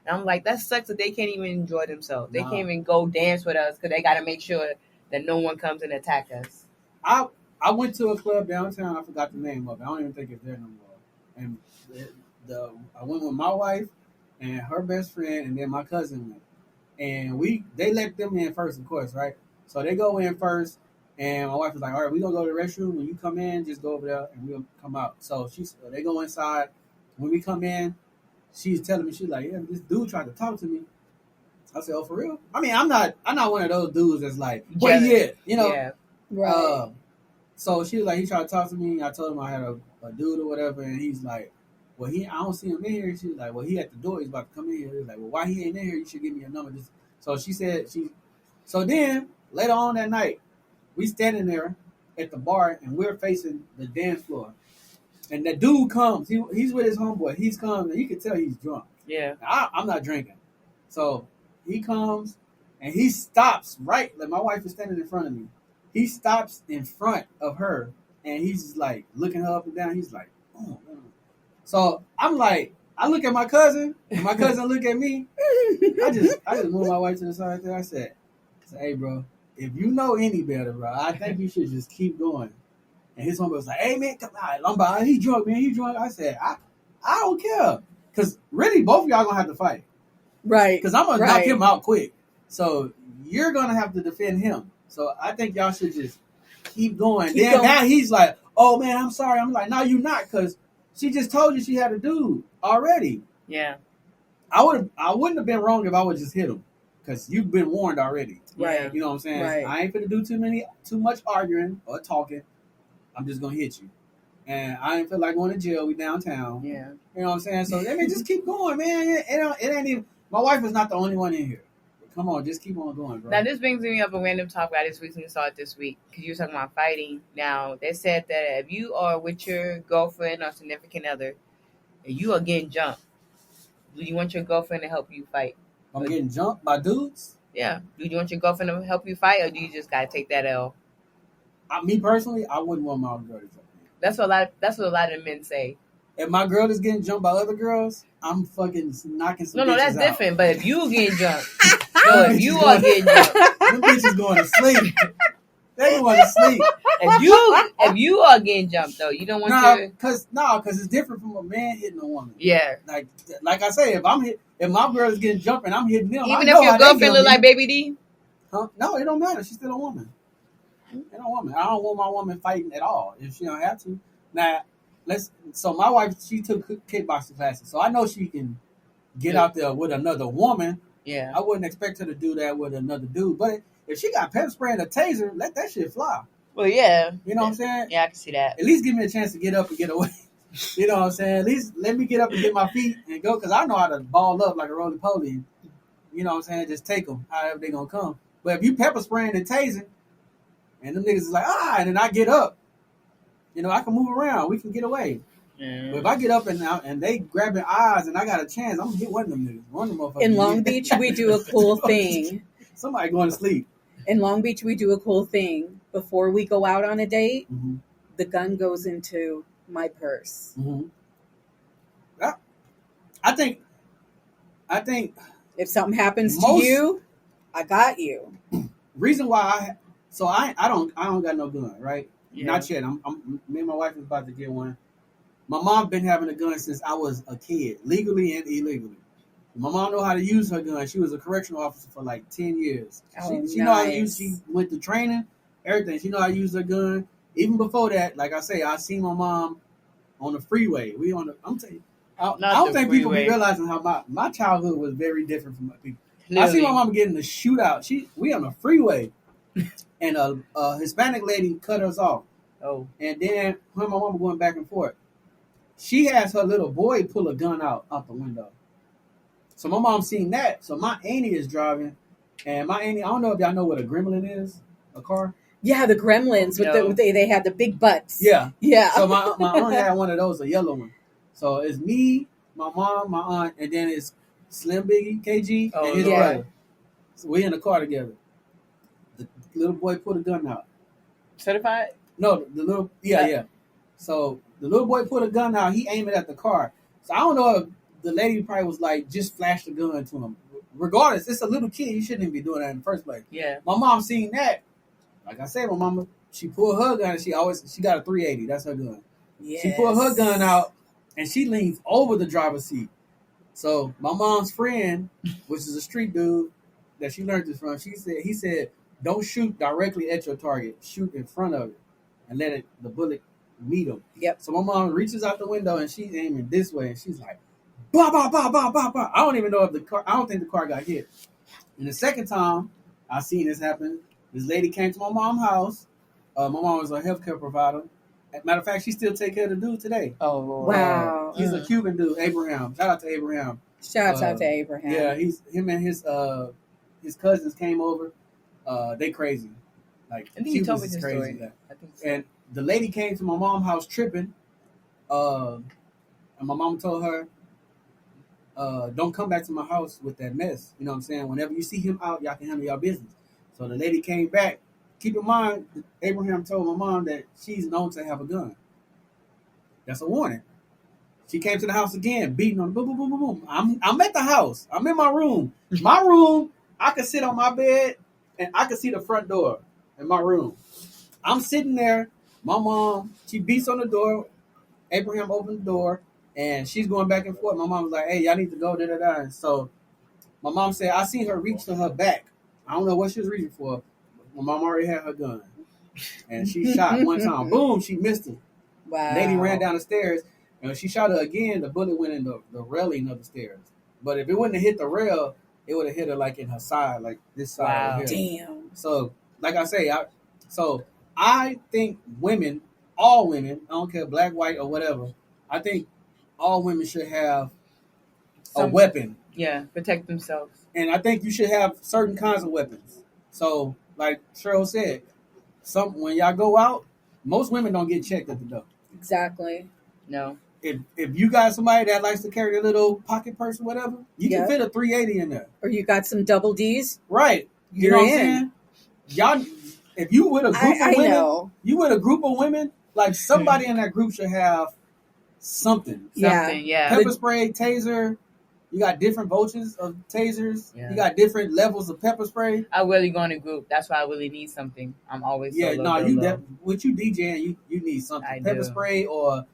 And I'm like, that sucks that they can't even enjoy themselves. They Nah. can't even go dance with us because they got to make sure that no one comes and attack us. I went to a club downtown. I forgot the name of it. I don't even think it's there no more. And I went with my wife and her best friend, and then my cousin went. And they let them in first, of course, right? So they go in first, and my wife was like, "All right, we gonna go to the restroom. When you come in, just go over there, and we'll come out." So they go inside. When we come in, she's telling me, she's like, "Yeah, this dude tried to talk to me." I said, "Oh, for real?" I mean, I'm not one of those dudes that's like, "Where you at?" You know. Yeah. Right. So she was like, he tried to talk to me. I told him I had a dude or whatever, and he's like, "Well, I don't see him in here." She was like, "Well, he at the door. He's about to come in here." He was like, "Well, why he ain't in here? You should give me a number." So she said So then later on that night, we standing there at the bar, and we're facing the dance floor, and the dude comes. He's with his homeboy. He's come, and you can tell he's drunk. Yeah. I'm not drinking, so he comes and he stops right. Like, my wife is standing in front of me. He stops in front of her, and he's just like looking her up and down. He's like, "Oh, man." So I'm like, I look at my cousin, and my cousin look at me. I just moved my wife to the side there. I said, "Hey, bro, if you know any better, bro, I think you should just keep going." And his homie was like, "Hey, man, come on, Lombard, he drunk, man, he drunk." I said, I don't care, because really both of y'all gonna have to fight, Right. because I'm gonna knock him out quick. So you're gonna have to defend him. So I think y'all should just keep going. Now he's like, "Oh man, I'm sorry." I'm like, "No, you're not, because she just told you she had a dude already." Yeah. I wouldn't have been wrong if I would just hit him, because you've been warned already. Right. You know what I'm saying? Right. I ain't finna do too much arguing or talking. I'm just gonna hit you. And I ain't feel like going to jail. We downtown. Yeah. You know what I'm saying? So I mean, just keep going, man. It ain't even. My wife is not the only one in here. Come on, just keep on going, bro. Now, this brings me up a random topic I just recently saw it this week, because you were talking about fighting. Now, they said that if you are with your girlfriend or significant other and you are getting jumped, do you want your girlfriend to help you fight? I'm getting jumped by dudes. Yeah. Do you want your girlfriend to help you fight, or do you just gotta take that L? Me personally, I wouldn't want my girl to jump me. That's what a lot of men say. If my girl is getting jumped by other girls, I'm fucking knocking some. No, that's bitches out. different. But if you getting jumped, if you are getting jumped, them bitches going to sleep. They going to sleep. If you are getting jumped though, you don't want to. Because it's different from a man hitting a woman. Yeah. Like I say, if my girl is getting jumped and I'm hitting them, Even if your girlfriend look like Baby D. Huh? No, it don't matter. She's still a woman. I don't want my woman fighting at all if she don't have to. Now, so my wife, she took kickboxing classes, so I know she can get out there with another woman. Yeah. I wouldn't expect her to do that with another dude, but if she got pepper spray and a taser, let that shit fly. Well, yeah. You know what I'm saying? Yeah, I can see that. At least give me a chance to get up and get away. You know what I'm saying? At least let me get up and get my feet and go, because I know how to ball up like a roly-poly. You know what I'm saying? Just take them however they going to come. But if you pepper spraying and tasing, and them niggas is like, and then I get up, I can move around. We can get away. But if I get up and they grabbing eyes and I got a chance, I'm going to hit one of them niggas. One of them motherfuckers. In Long Beach, we do a cool thing. Somebody going to sleep. In Long Beach, we do a cool thing. Before we go out on a date, Mm-hmm. the gun goes into my purse. Mm-hmm. Yeah. I think if something happens to you, I got you. Reason why I don't got no gun, right? Yeah. Not yet. Me and my wife is about to get one. My mom been having a gun since I was a kid, legally and illegally. My mom know how to use her gun. She was a correctional officer for like 10 years. She know how to use. She went to training, everything. She know how to use her gun. Even before that, like I say, I seen my mom on the freeway. I'm telling you, I don't think people be realizing how my childhood was very different from my people. Literally. I see my mom getting the shootout. We on the freeway, and a Hispanic lady cut us off. Oh. And then her and my mom were going back and forth. She has her little boy pull a gun out the window. So my mom seen that. So my auntie is driving, and my auntie, I don't know if y'all know what a gremlin is, a car. Yeah, the Gremlins they had the big butts. Yeah. So my aunt had one of those, a yellow one. So it's me, my mom, my aunt, and then it's Slim Biggie, KG, and his brother. So we in the car together. The little boy pulled a gun out. certified? No, the little yeah. So the little boy put a gun out. He aimed it at the car. So I don't know if the lady probably was like, just flash the gun to him. Regardless, it's a little kid. You shouldn't even be doing that in the first place. Yeah. My mom seen that. Like I said, my mama, she pulled her gun. And she got a 380. That's her gun. Yes. She pulled her gun out and she leans over the driver's seat. So my mom's friend, which is a street dude that she learned this from, he said, don't shoot directly at your target. Shoot in front of it and let the bullet meet him. Yep. So my mom reaches out the window and she's aiming this way and she's like, bah, bah, bah, bah, bah, bah. I don't even know if I don't think the car got hit. And the second time I seen this happen, this lady came to my mom's house. My mom was a healthcare provider. Matter of fact, she still take care of the dude today. Oh, Lord. Wow. He's a Cuban dude, Abraham. Shout out to Abraham. Shouts out to Abraham. Yeah, him and his cousins came over. They crazy. Like, I think you told me Cubans this is crazy. story. That. I think so. And the lady came to my mom's house tripping. And my mom told her, don't come back to my house with that mess. You know what I'm saying? Whenever you see him out, y'all can handle y'all business. So the lady came back. Keep in mind, Abraham told my mom that she's known to have a gun. That's a warning. She came to the house again, beating on boom, boom, boom, boom, boom. I'm at the house. I'm in my room. My room, I can sit on my bed and I can see the front door in my room. I'm sitting there. My mom, she beats on the door. Abraham opened the door and she's going back and forth. My mom was like, hey, y'all need to go, da, da, da. And so my mom said, I seen her reach to her back. I don't know what she was reaching for. My mom already had her gun. And she shot one time. Boom, she missed it. Wow. Lady ran down the stairs. And when she shot her again, the bullet went in the railing of the stairs. But if it wouldn't have hit the rail, it would have hit her like in her side, like this side. Wow. Right here. Damn. So, like I say, I think women, all women, I don't care black, white, or whatever, I think all women should have a weapon. Yeah, protect themselves. And I think you should have certain kinds of weapons. So, like Sherril said, when y'all go out, most women don't get checked at the door. Exactly. No. If you got somebody that likes to carry a little pocket purse or whatever, you can fit a 380 in there. Or you got some double D's. Right. You know what I'm saying? Y'all, if you with a group of women, you with a group of women, like somebody in that group should have something. Something, yeah. Pepper spray, taser. You got different vultures of tasers. Yeah. You got different levels of pepper spray. I really go in a group. That's why I really need something. I'm always with you DJing, you need something. Pepper spray or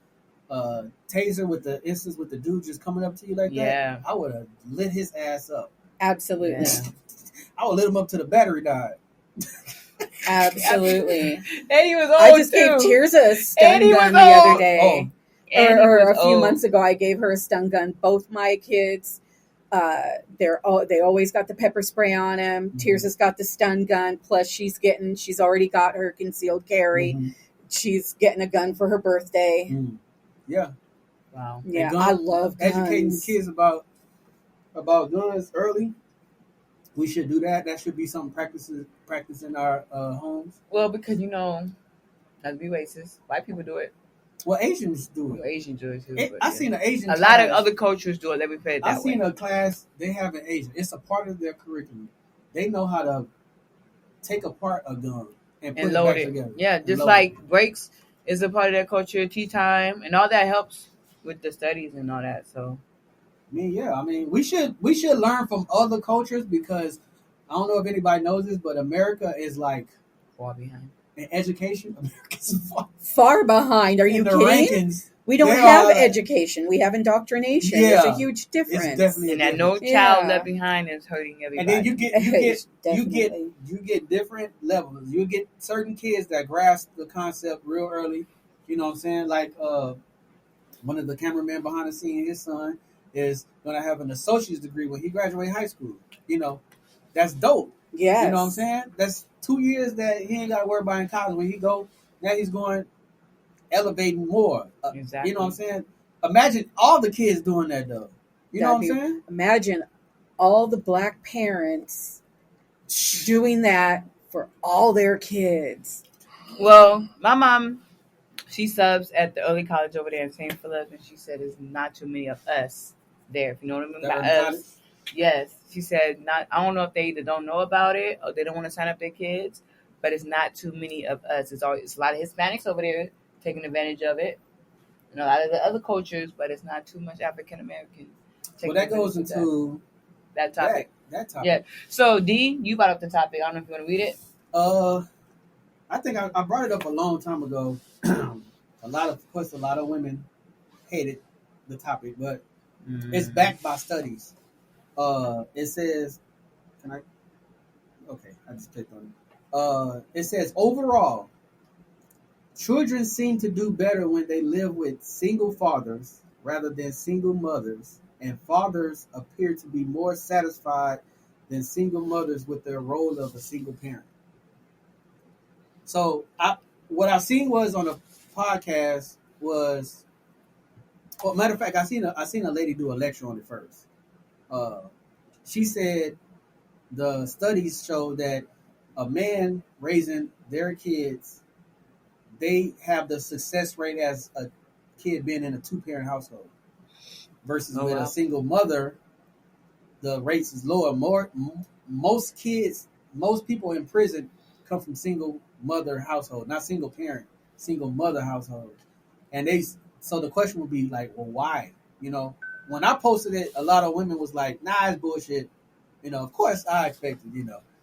taser with the instance with the dude just coming up to you like that. I would have lit his ass up. Absolutely. Yeah. I would lit him up to the battery died. Absolutely. And he was old I just too. gave Tirza a stun gun the other day. Or a few months ago, I gave her a stun gun. Both my kids, they always got the pepper spray on them. Mm-hmm. Tirza's got the stun gun. Plus, she's already got her concealed carry. Mm-hmm. She's getting a gun for her birthday. Mm. Yeah. Wow. Yeah, I love guns. Educating the kids about guns early. We should do that. That should be something practice in our homes. Well, because not to be racist, white people do it. Well, Asians do it. Asians do it too. I seen an Asian. A lot of other cultures do it. Let me put it that way. I seen a class they have in Asia. It's a part of their curriculum. They know how to take apart a gun and put it back together. Yeah, just like breaks is a part of their culture. Tea time and all that helps with the studies and all that. So, we should learn from other cultures because I don't know if anybody knows this, but America is like far behind. In education, America's far behind. Are you kidding? Rankings, we don't have education. We have indoctration. Yeah, there's a huge difference. It's definitely and that no child left behind is hurting everybody. And then you get different levels. You get certain kids that grasp the concept real early. You know what I'm saying? Like one of the cameramen behind the scene, his son is gonna have an associate's degree when he graduates high school. That's dope. Yes. You know what I'm saying? That's 2 years that he ain't got to worry about in college. When he go, now he's going elevating more. Exactly. You know what I'm saying? Imagine all the kids doing that, though. You know what I'm saying? Imagine all the black parents doing that for all their kids. Well, my mom, she subs at the early college over there in St. Philip, and she said there's not too many of us there. If you know what I mean by us. Yes. She said, I don't know if they either don't know about it or they don't want to sign up their kids, but it's not too many of us. It's a lot of Hispanics over there taking advantage of it, and a lot of the other cultures, but it's not too much African Americans. Well, that goes into that topic. That topic. Yeah. So D, you brought up the topic. I don't know if you want to read it. I think I brought it up a long time ago. A lot of women hated the topic, but it's backed by studies. It says, I just clicked on it. It says overall, children seem to do better when they live with single fathers rather than single mothers, and fathers appear to be more satisfied than single mothers with their role of a single parent. So what I seen was on a podcast was, well, matter of fact, I seen a lady do a lecture on it first. She said the studies show that a man raising their kids, they have the success rate as a kid being in a 2-parent household versus with a single mother, the rates is lower. Most people in prison come from single mother household, not single parent, single mother household. And so the question would be like, well, why? When I posted it, a lot of women was like, nah, it's bullshit. Of course I expected,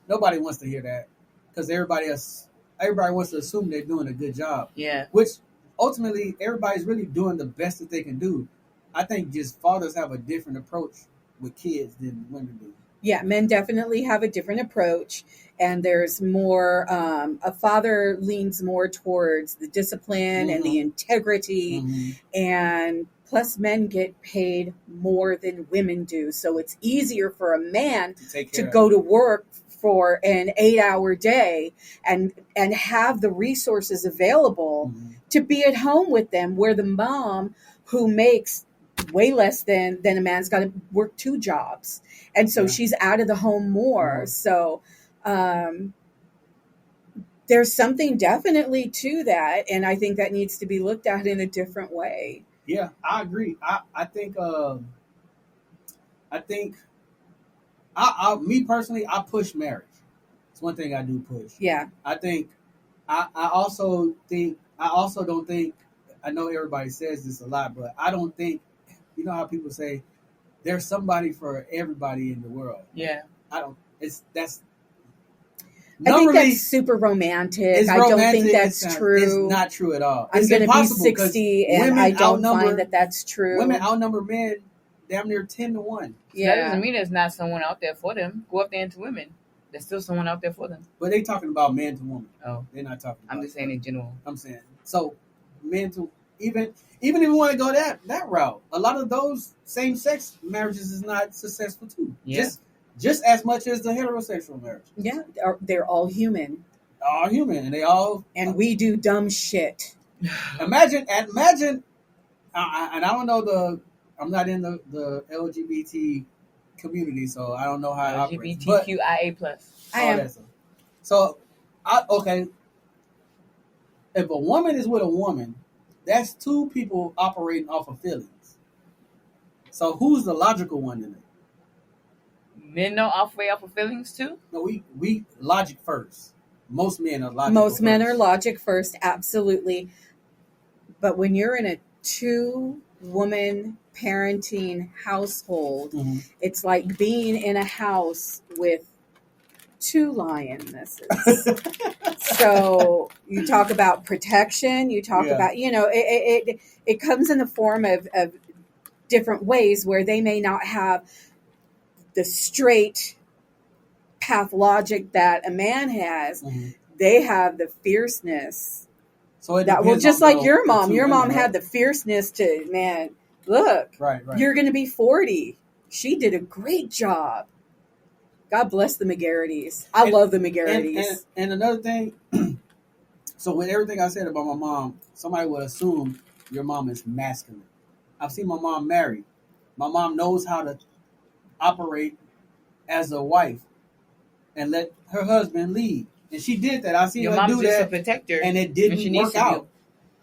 nobody wants to hear that because everybody wants to assume they're doing a good job. Yeah. Which ultimately everybody's really doing the best that they can do. I think just fathers have a different approach with kids than women do. Yeah, men definitely have a different approach, and there's more, a father leans more towards the discipline and the integrity, and plus men get paid more than women do. So it's easier for a man to go to work for an 8-hour day and have the resources available to be at home with them, where the mom who makes way less than a man's got to work 2 jobs. And so she's out of the home more. So there's something definitely to that. And I think that needs to be looked at in a different way. Yeah, I agree. I think me personally, I push marriage. It's one thing I do push. Yeah. I think, I also don't think, I know everybody says this a lot, but I don't think, how people say there's somebody for everybody in the world. Yeah. I think that's super romantic. I don't think that's true. It's not true at all. I'm going to be 60 and I don't find that that's true. Women outnumber men damn near 10-1. Yeah. That doesn't mean there's not someone out there for them. Go up there into women. There's still someone out there for them. But they talking about man to woman. Oh. They're not talking about I'm just saying in general. I'm saying. So men to even if we want to go that route, a lot of those same-sex marriages is not successful too. Yeah. Just as much as the heterosexual marriage. Yeah, they're all human. All human, and they all... And we do dumb shit. Imagine, and I don't know I'm not in the LGBT community, so I don't know how it operates. LGBTQIA+. I am. So, okay, if a woman is with a woman, that's 2 people operating off of feelings. So who's the logical one in it? Men don't operate off of feelings too? No, we logic first. Most men are logical Most men are logic first, absolutely. But when you're in a 2-woman parenting household, it's like being in a house with 2 lionesses. So you talk about protection, you talk about, it comes in the form of different ways where they may not have the straight path logic that a man has. They have the fierceness. So just like your mom. Your mom had the fierceness to, man, look, right. You're going to be 40. She did a great job. God bless the McGarrity's. I love the McGarrity's. And another thing, so with everything I said about my mom, somebody would assume your mom is masculine. I've seen my mom married. My mom knows how to operate as a wife and let her husband lead. And she did that. I see her do that. Your mom's just a protector. And it didn't work out.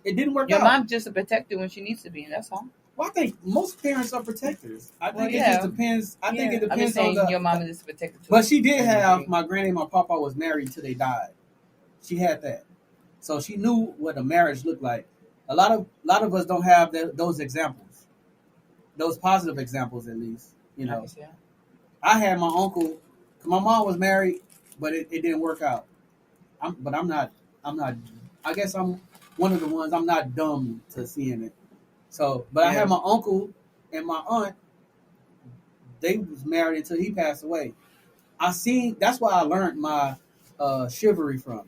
It didn't work out. Your mom's just a protector when she needs to be, and that's all. Well, I think most parents are protectors. I think it just depends. I think it depends on your mom is just a protector too. But she did have, my granny and my papa was married till they died. she had that, so she knew what a marriage looked like. A lot of us don't have those examples, those positive examples at least. You know, Yeah. I had my uncle. My mom was married, but it didn't work out. I'm not. I guess I'm one of the ones. I'm not dumb to seeing it. So, but I had my uncle and my aunt. They was married until he passed away. That's why I learned my chivalry from.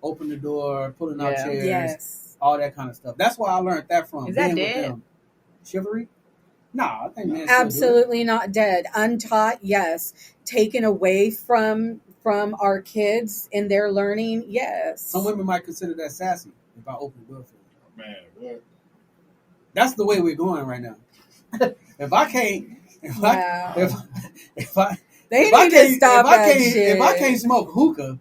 Open the door, pulling out chairs, Yes. all that kind of stuff. That's why I learned that from. Is that being dead? with them. Chivalry? Nah, I think men Absolutely not dead. Untaught, yes. Taken away from our kids in their learning, yes. Some women might consider that sassy if I open the door for you. Man, what? That's the way we're going right now. If I can't if I can't smoke hookah,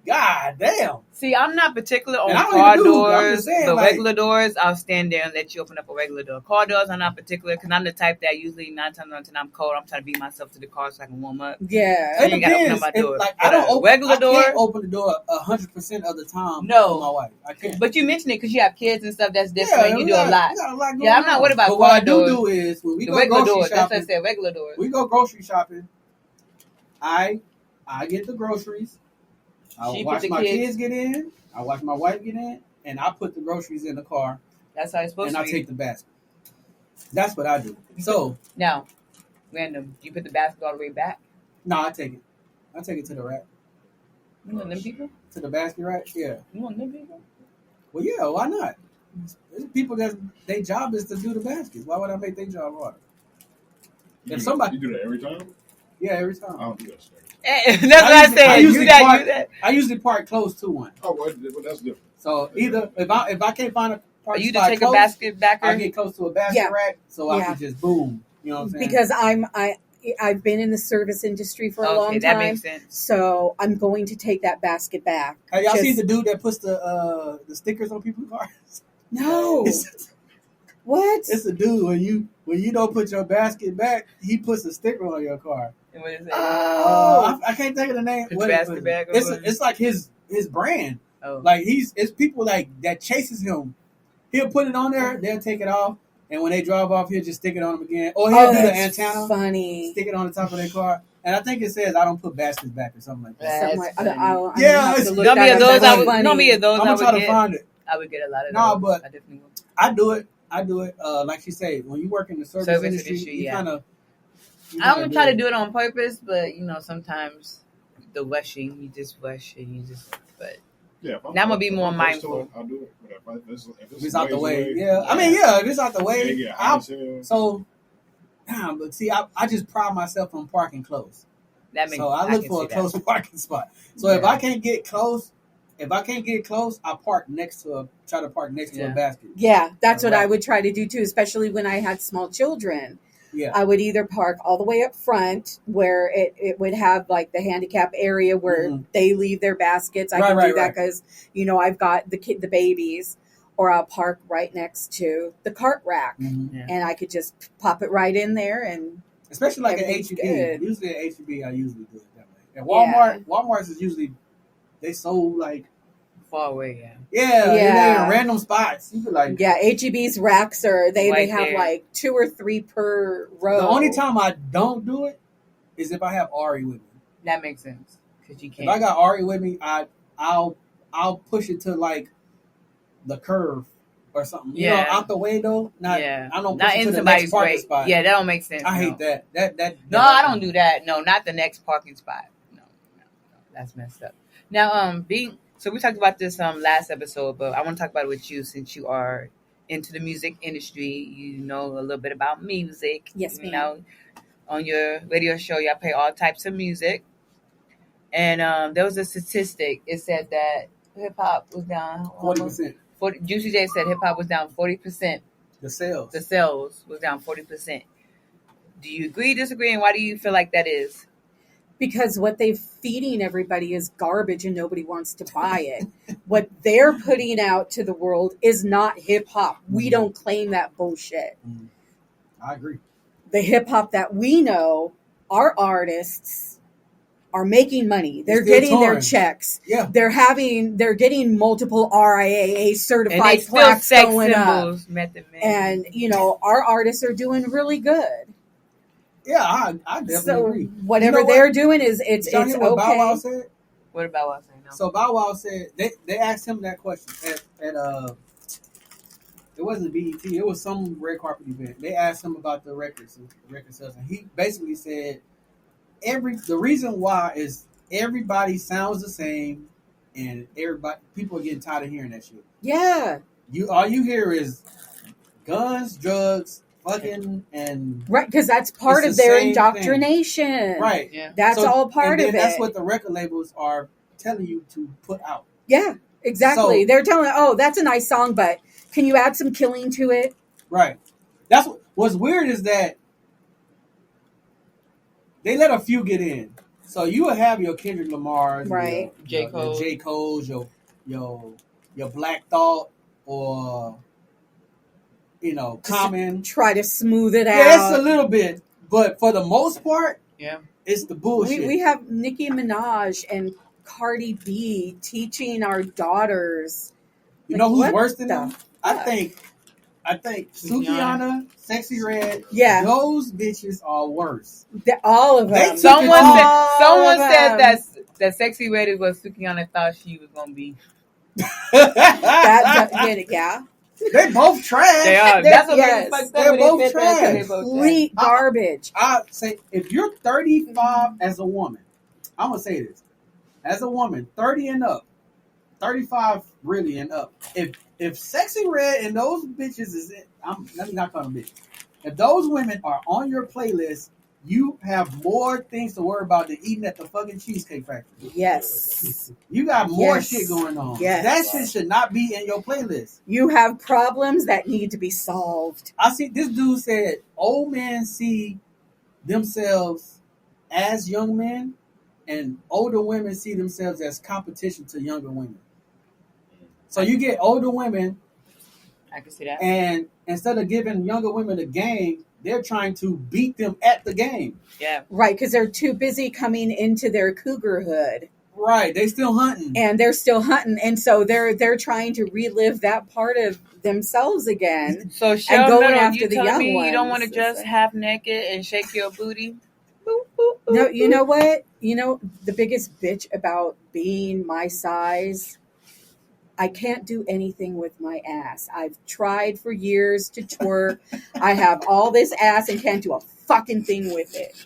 god damn. See, I'm not particular And I on don't car even do hookah. I'm doors, just saying, but like- regular doors, I'll stand there and let you open up a regular door. Car doors, I'm not particular because I'm the type that usually 9 times out of 10 I'm cold. I'm trying to beat myself to the car so I can warm up. Yeah. So you gotta open up my door. Like, But I don't open, regular I door. can't open the door 100% of the time No. for my wife. I can't. But you mentioned it because you have kids and stuff. That's different. You we do got- a lot. we got a lot going Yeah, I'm not on. worried about But what car I doors. do is when we The go regular grocery doors. That's what I shopping, said. Regular doors. we go grocery shopping. I get the groceries. I She put watch the my kids- kids get in. I watch my wife get in, and I put the groceries in the car, That's how it's supposed and to I be. take the basket. That's what I do. So Now, random. Do you put the basket all the way back? no, I take it. I take it to the rack, You want them people? to the basket rack. Yeah. You want them people? Well, yeah. Why not? There's people that their job is to do the baskets. Why would I make their job harder? You If do- somebody- you do that every time? Yeah, every time. I don't do that stuff. That's what I usually- said. I You usually that. park- You that. I usually park close to one. Oh, well, that's different. So either if I can't find a park You spot just take close, a basket backer. I get close to a basket Yeah. rack, so I Yeah. can just boom. You know what I'm saying? Because I've been in the service industry for a Okay, long that time. makes sense. So I'm going to take that basket back. have y'all just- seen the dude that puts the stickers on people's cars? No. It's What? a dude when you don't put your basket back, he puts a sticker on your car. And what is it? Oh. I can't think of the name. Put What your is basket it? back or It's what? it's like his brand. Oh. Like it's people like that chases him. He'll put it on there, they'll take it off, and when they drive off, he'll just stick it on them again. Or he'll do the that's antenna, funny. stick it on the top of their car. And I think it says I don't put baskets back or something like that. Something like, That's I'm Yeah, gonna have to it's- look Don't be that of up. those. That's I would. funny. Don't be of those. I'm I gonna would try to get. find it. I would get a lot of No, those. but- I definitely would. I do it. Like she said, when you work in the service industry, you yeah. kind of. I don't try to do it on purpose, but sometimes the rushing, you just rush and you just. But Yeah, Now I'm gonna be more close to mindful. it, I'll do it. But if If it's out the way, ways yeah. away, I mean, yeah, if it's out the way, yeah, I'll. yeah. So, but see, I just pride myself on parking close. that makes. So I look can for a see that. close parking spot. So if Yeah. I can't get close, I park next to try to park next to a Yeah. basket. Yeah, that's what Right. I would try to do too, especially when I had small children. Yeah. I would either park all the way up front where it would have like the handicap area where Mhm. they leave their baskets. I Right, can right, do that right. because, I've got the babies, or I'll park right next to the cart rack Mhm. Yeah. and I could just pop it right in there. And Especially like at Everything's HEB. good. Usually at HEB, I usually do it that way. At Yeah. Walmart's is usually they sold like Far away, yeah. yeah, Yeah. in random spots. You could like yeah, HEB's racks they Right have there. like 2 or 3 per row. the only time I don't do it is if I have Ari with me. That makes sense because you If can't. I got Ari with me, I'll push it to like the curve or something. You know, Yeah. out the way though. Not yeah, I don't push not it in to the somebody's next parking way. spot. Yeah, that don't make sense. I hate that. That No, I don't do that. No, not the next parking spot. No, that's messed up. Now, so we talked about this last episode, but I want to talk about it with you since you are into the music industry. You know a little bit about music. Yes, You ma'am. know, on your radio show, y'all play all types of music, and there was a statistic. It said that hip hop was down 40%. 40. Juicy J said hip hop was down 40%. The sales. The sales was down 40%. Do you agree, disagree, and why do you feel like that is? Because what they're feeding everybody is garbage and nobody wants to buy it. What they're putting out to the world is not hip hop. We don't claim that bullshit. I agree. The hip hop that we know, our artists, are making money. They're still getting their touring. checks. Yeah. They're getting multiple RIAA And they certified still plaques sex going up. symbols, Method Man. And, our artists are doing really good. Yeah, I definitely So agree. whatever You know they're doing is Did y'all it's hear what Bow Wow okay. said? What about what I say now? So Bow Wow said they asked him that question at it wasn't BET, it was some red carpet event. They asked him about the record sales, and he basically said the reason why is everybody sounds the same, and people are getting tired of hearing that shit. Yeah. All you hear is guns, drugs, fucking, and Right, because that's part It's of the their same indoctrination. right. Yeah. That's all part and of then it. that's what the record labels are telling you to put out. Yeah, exactly. So- They're telling, that's a nice song, but can you add some killing to it? Right. That's what's weird is that they let a few get in. So you will have your Kendrick Lamar's, Right. J. Cole. your J. Cole's, your Black Thought, or Common. Try to smooth it Yeah, it's a out. little bit, but for the most part, Yeah. it's the bullshit. We have Nicki Minaj and Cardi B teaching our daughters. You know who's what worse than the them? I think Sukiana, Sexy Red. Yeah. Those bitches are worse. All of They them. took Someone it said, all. someone of said them. that Sexy Red is what Sukiana thought she was gonna be. Yeah. They both trash. They are. They're- That's what yes. made me fucked They're up. both They said that, 'cause trash. they both trash. Complete garbage. I say if you're 35 as a woman, I'm gonna say this. As a woman, 30 and up, 35 really and up. If Sexy Red and those bitches is it, let me not call them bitches. If those women are on your playlist, you have more things to worry about than eating at the fucking Cheesecake Factory. Yes. You got more Yes. shit going on. Yes. That shit should not be in your playlist. You have problems that need to be solved. I see this dude said old men see themselves as young men, and older women see themselves as competition to younger women. So you get older women, I can see that. and instead of giving younger women a game, they're trying to beat them at the game. Yeah. Right, because they're too busy coming into their cougarhood. Right, they still hunting. And they're still hunting. And so they're trying to relive that part of themselves again. So And going Metal, after you the telling young me you don't ones. want to just half naked and shake your booty? Boop, boop, boop, No, you know boop. what? The biggest bitch about being my size, I can't do anything with my ass. I've tried for years to twerk. I have all this ass and can't do a fucking thing with it.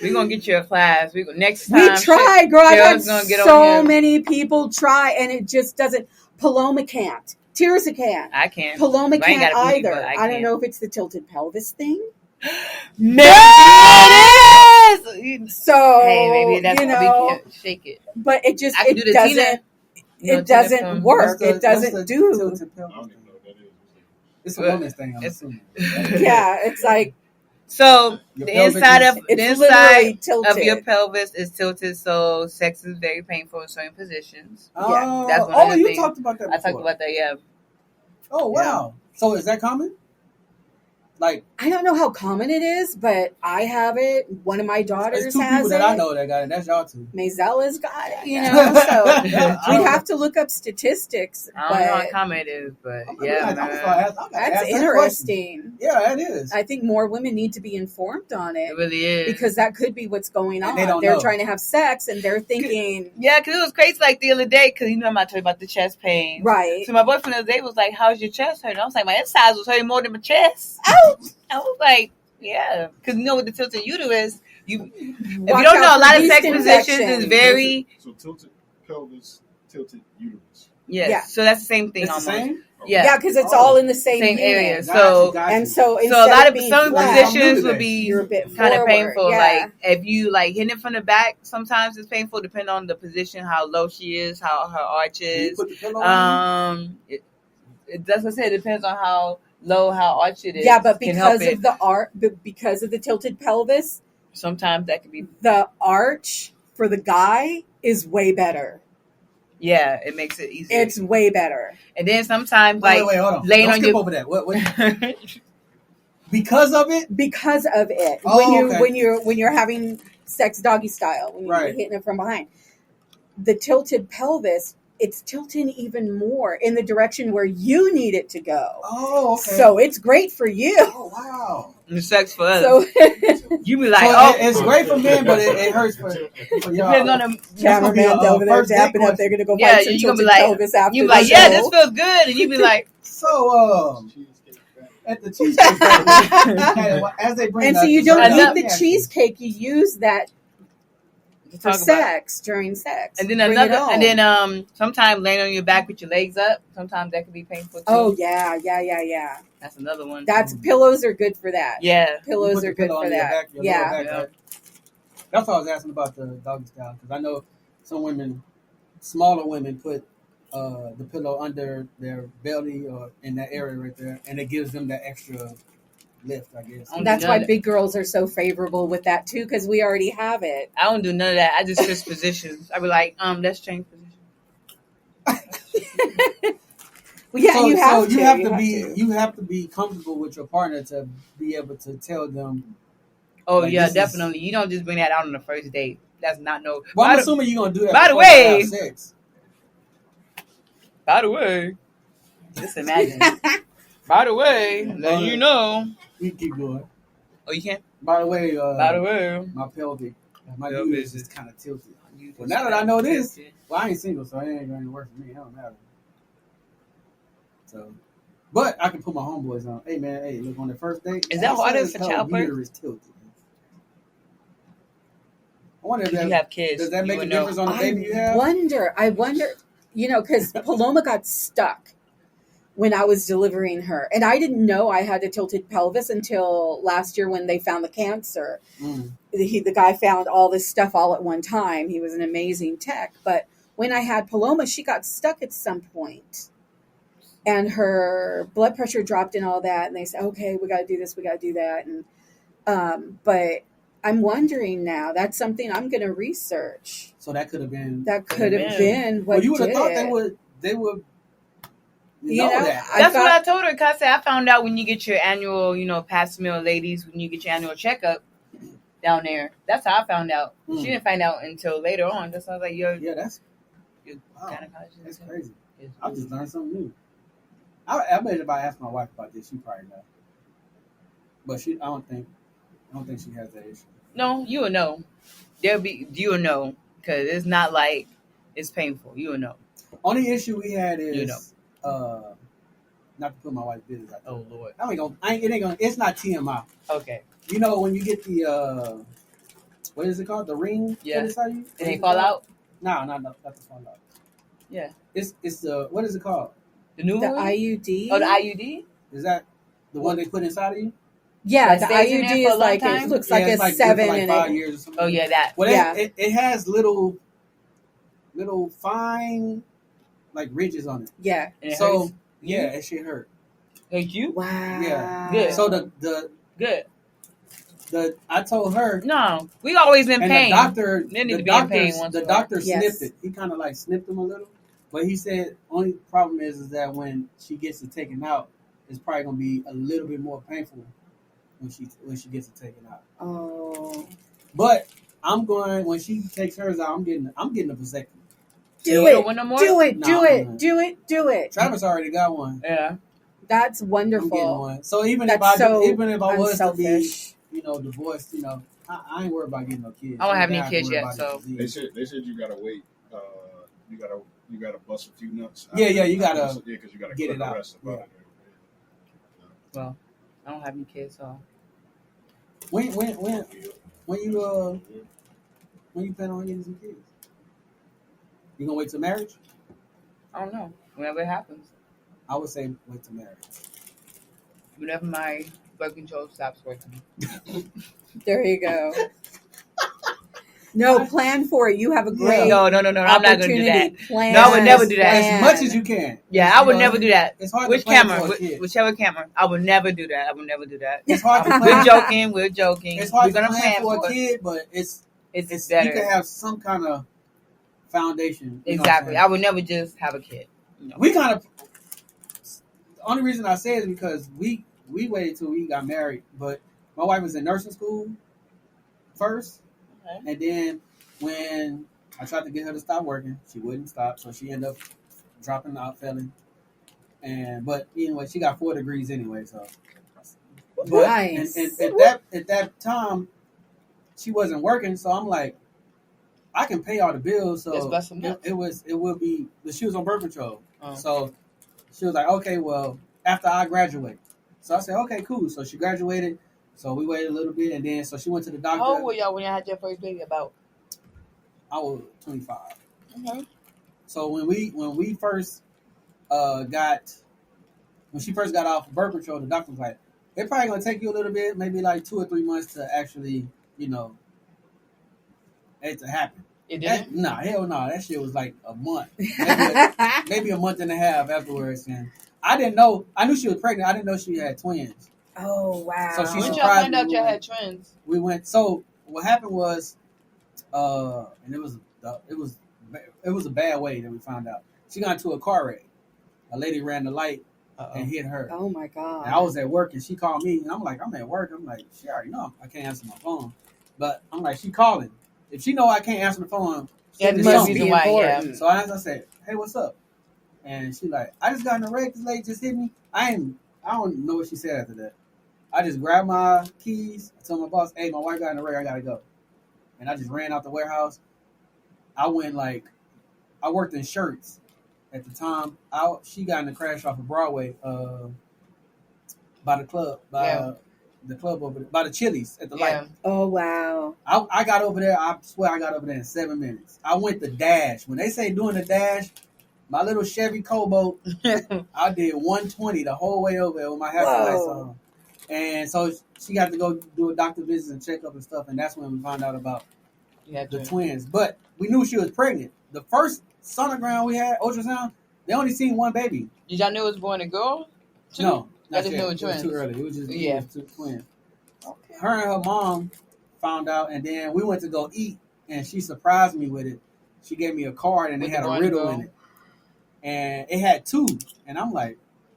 We're gonna get you a class. Next time. We tried, girl. I've had Cheryl's gonna get on so here. many people try, and it just doesn't. Paloma can't. Tirsa can't. I can't. Paloma I ain't can't got a booty, either. but I I don't can. know if it's the tilted pelvis thing. Maybe it is. So Hey, maybe that's why we can't shake it. but it just I can do it the doesn't. Tina. It doesn't Tina work. What's the- It doesn't what's the do. tilted pelvis? I don't even know what that is. It's a woman's thing, I'm It's- assuming. Yeah, it's like So Your the pelvic inside is- of it's the literally inside tilted. of your pelvis is tilted, so sex is very painful in certain positions. Oh, That's one of the you things. talked about that before. I talked about that. Yeah. Oh, wow. So is that common? Like, I don't know how common it is, but I have it. One of my daughters it's two has people that it. I know that got it. That's y'all two. Mazella's got it, So I we'd have to look up statistics, I don't know how but common it is, but I'm yeah, gonna man. ask that that's question. interesting. Yeah, that is. I think more women need to be informed on It it really is. because that could be what's going And on. they don't They're know. trying to have sex and they're thinking, Yeah, because it was crazy like the other day, because I'm not talking about the chest pain. right? So my boyfriend the other day was like, "How's your chest hurting?" I was like, "My insides was hurting more than my chest." Ouch! I was like, "Yeah," because with the tilted uterus, if you Watch don't out know, a for lot of yeast sex positions is infection. very So tilted pelvis, tilted uterus. yes. Yeah. So that's the same thing It's the almost. same? Yeah. Yeah, because it's Oh. all in the same Same unit. area. Gotcha, So gotcha. And so So a instead lot of being some flat, positions today. would be you're a bit kind of forward, painful. yeah. Like if you hitting it from the back, sometimes it's painful depending on the position, how low she is, how her arch Can you is. put the pillow on? It doesn't say it depends on how low, how arch it is. Yeah, but can help because because of the tilted pelvis, sometimes that could be the arch for the guy is way better. it makes it easier. It's way better And then sometimes Wait, like hold on. laying Don't on skip your over that. What? Because of it? because of it. Oh, okay. When you're having sex doggy style when you're hitting it from behind. The tilted pelvis, it's tilting even more in the direction where you need it to go. Oh, okay. So it's great for you. Oh, wow. The sex for us. So You be like, so it's great for men, but it hurts for y'all. Cameraman's over there dapping up. They're gonna go find some tilted pelvis after. You be like, yeah, this feels good, and you be like, so at the cheesecake factory, as they bring. And so you don't eat the cheesecake. You use that for sex during sex. And then sometimes laying on your back with your legs up. Sometimes that can be painful too. Oh yeah. That's another one. Pillows are good for that. Yeah, pillows are good for that. Back. That's why I was asking about the doggy style, because I know some women, smaller women, put the pillow under their belly or in that area right there, and it gives them that extra lift, I guess. That's why big girls are so favorable with that too, because we already have it. I don't do none of that. I just switch positions. I be like, let's change position. Well, yeah, so you have to be comfortable with your partner to be able to tell them. Oh like, yeah, definitely. You don't just bring that out on the first date. That's not no. Well, I'm assuming you're gonna do that. By the way, sex. By the way, just imagine. By the way, then you know. We keep going. Oh, you can't. By the way, my pelvic, my uterus is kind of tilted. Well, now that I know this, well, I ain't single, so it ain't going to work for me. It don't matter. So, but I can put my homeboys on. Hey man, hey, look on the first date. Is that harder for childbirth? Uterus tilted. I wonder if you have kids. Does that make a difference on the baby you have? I wonder. You know, because Paloma got stuck when I was delivering her. And I didn't know I had a tilted pelvis until last year when they found the cancer. The guy found all this stuff all at one time. He was an amazing tech. But when I had Paloma, she got stuck at some point. And her blood pressure dropped and all that. And they said, okay, we got to do this, we got to do that. And but I'm wondering now, that's something I'm going to research. So that could have been. That could have been what you would have thought they would know that. That's what I told her, because I found out when you get your annual, past meal ladies, when you get your annual checkup down there. That's how I found out. She didn't find out until later on. That's why I was like, that's wow. That's crazy. I just learned something new. I bet if I asked my wife about this, she probably know. But I don't think she has that issue. No, you will know. You will know, because it's not like it's painful. You will know. Only issue we had is not to put my wife's business out there. Oh Lord, it ain't gonna. It's not TMI. Okay. You know when you get the what is it called? The ring. Yeah. It ain't fall out. No, not the fall out. Yeah. It's the what is it called? The new the one? IUD. Oh, the IUD. Is that the one they put inside of you? Yeah, the IUD is like it looks like a 7 like and 5 years or something. Oh yeah, that. Well, it has little fine like ridges on it. Yeah. So it should hurt. Hurt you? Wow. Yeah. Good. So good. I told her. No, we always in pain. The doctor sniffed it. He kind of like snipped him a little, but he said only problem is that when she gets it taken out, it's probably gonna be a little bit more painful when she gets it taken out. Oh. But I'm going when she takes hers out. I'm getting a vasectomy. Do it. Travis already got one. Yeah. That's wonderful. I'm getting one. So even if I was to be, divorced, I ain't worried about getting no kids. I don't have any kids yet, so they said you gotta wait. You gotta bust a few nuts. Yeah, you gotta. Yeah, because you gotta get it out. Yeah. Well, I don't have any kids, so. When you plan on getting some kids? You gonna wait till marriage? I don't know. Whenever it happens. I would say wait till marriage. Whenever my birth control stops working. There you go. No, plan for it. You have a great No. I'm not going to do that. Plan, no, I would never do that. As much as you can. Yeah, I would never do that. It's hard Which to plan camera? for a kid. Whichever camera. I would never do that. It's hard to plan. We're joking. It's hard We're to gonna plan for a kid, but it's better. You can have some kind of foundation. Exactly. I would never just have a kid. No. We kind of. The only reason I say it is because we waited till we got married, but my wife was in nursing school first, And then when I tried to get her to stop working, she wouldn't stop, so she ended up dropping out, failing. But anyway, she got 4 degrees anyway, so. But Nice. and at that time, she wasn't working, so I'm like, I can pay all the bills. So it will be. She was on birth control, so she was like, okay, well, after I graduate. So I said, okay, cool. So she graduated. So we waited a little bit, and then so she went to the doctor. How old were y'all when y'all had your first baby? About? I was 25. Okay. So when we first when she first got off birth control, the doctor was like, it's probably gonna take you a little bit, maybe like 2 or 3 months to actually, it to happen. It didn't? Nah, hell no. That shit was like a month, maybe a month and a half afterwards. And I didn't know. I knew she was pregnant. I didn't know she had twins. Oh wow! So she when surprised y'all find me. out y'all had twins? We went. So what happened was, and it was a bad way that we found out. She got into a car wreck. A lady ran the light and hit her. Oh my god! And I was at work and she called me and I'm like, I'm at work. I'm like, she already know I can't answer my phone, but I'm like, she calling. If she know I can't answer the phone, it must be important. Yeah. So I said, hey, what's up? And she like, I just got in a wreck. This lady just hit me. I don't know what she said after that. I just grabbed my keys. I told my boss, hey, my wife got in a wreck. I gotta go. And I just ran out the warehouse. I worked in shirts at the time. She got in a crash off of Broadway by the club, the club over there, by the Chili's at the light. Oh wow! I got over there. I swear I got over there in 7 minutes. I went the dash. When they say doing the dash, my little Chevy Cobalt, I did 120 the whole way over there with my hazard lights on. And so she got to go do a doctor visit and check up and stuff. And that's when we found out about the twins. But we knew she was pregnant. The first sonogram we had, ultrasound, they only seen one baby. Did y'all know it was born a girl? Too? No. I just knew it was twins. It was too early. It was just two twins. Okay. Her and her mom found out, and then we went to go eat, and she surprised me with it. She gave me a card, and it had a riddle in it, and it had 2. And I'm like,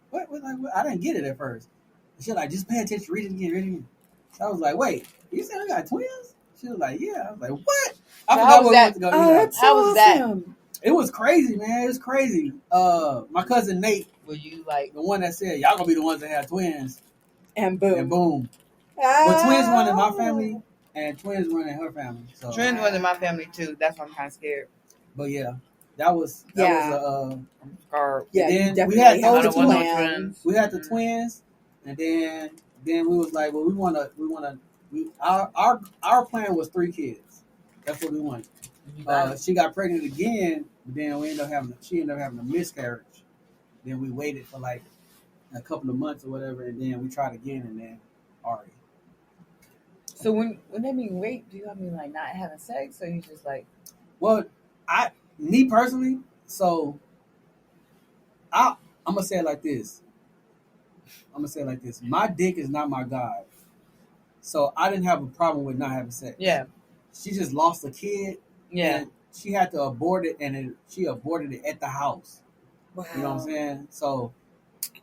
what? I didn't get it at first. She was like, just pay attention, read it again. So I was like, wait, you said I got twins? She was like, yeah. I was like, what? I forgot where we went to go eat. How was that? It was crazy, man. It was crazy. My cousin Nate, were you like the one that said y'all gonna be the ones that have twins? And boom. But twins run in my family, and twins run in her family. So twins run in my family too. That's why I'm kind of scared. But yeah, that was I'm scared. Yeah, then we had those twins. We had the twins, and then we was like, well, our plan was 3 kids. That's what we wanted. She got pregnant again, but then she ended up having a miscarriage. Then we waited for like a couple of months or whatever, and then we tried again, and then Ari. So when they mean rape, do you mean like not having sex, or you just like? Well, me personally, so I'm gonna say it like this. My dick is not my God, so I didn't have a problem with not having sex. Yeah. She just lost a kid. Yeah. And she had to abort it, and she aborted it at the house. Wow. You know what I'm saying? So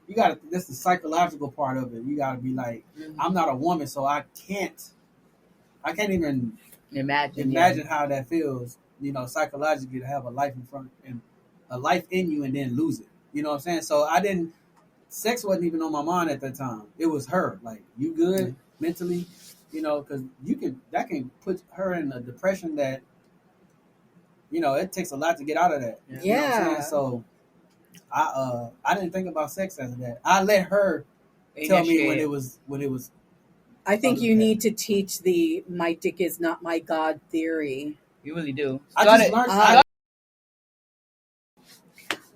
you gotta. That's the psychological part of it. You gotta be like, I'm not a woman, so I can't even imagine how that feels. Psychologically, to have a life in you, and then lose it. You know what I'm saying? So sex wasn't even on my mind at that time. It was her. Like, you good mentally? Because that can put her in a depression that. It takes a lot to get out of that. Yeah. You know what I'm saying? So I didn't think about sex after that. I let her tell me when it was. I think you need to teach the "my dick is not my God" theory. You really do.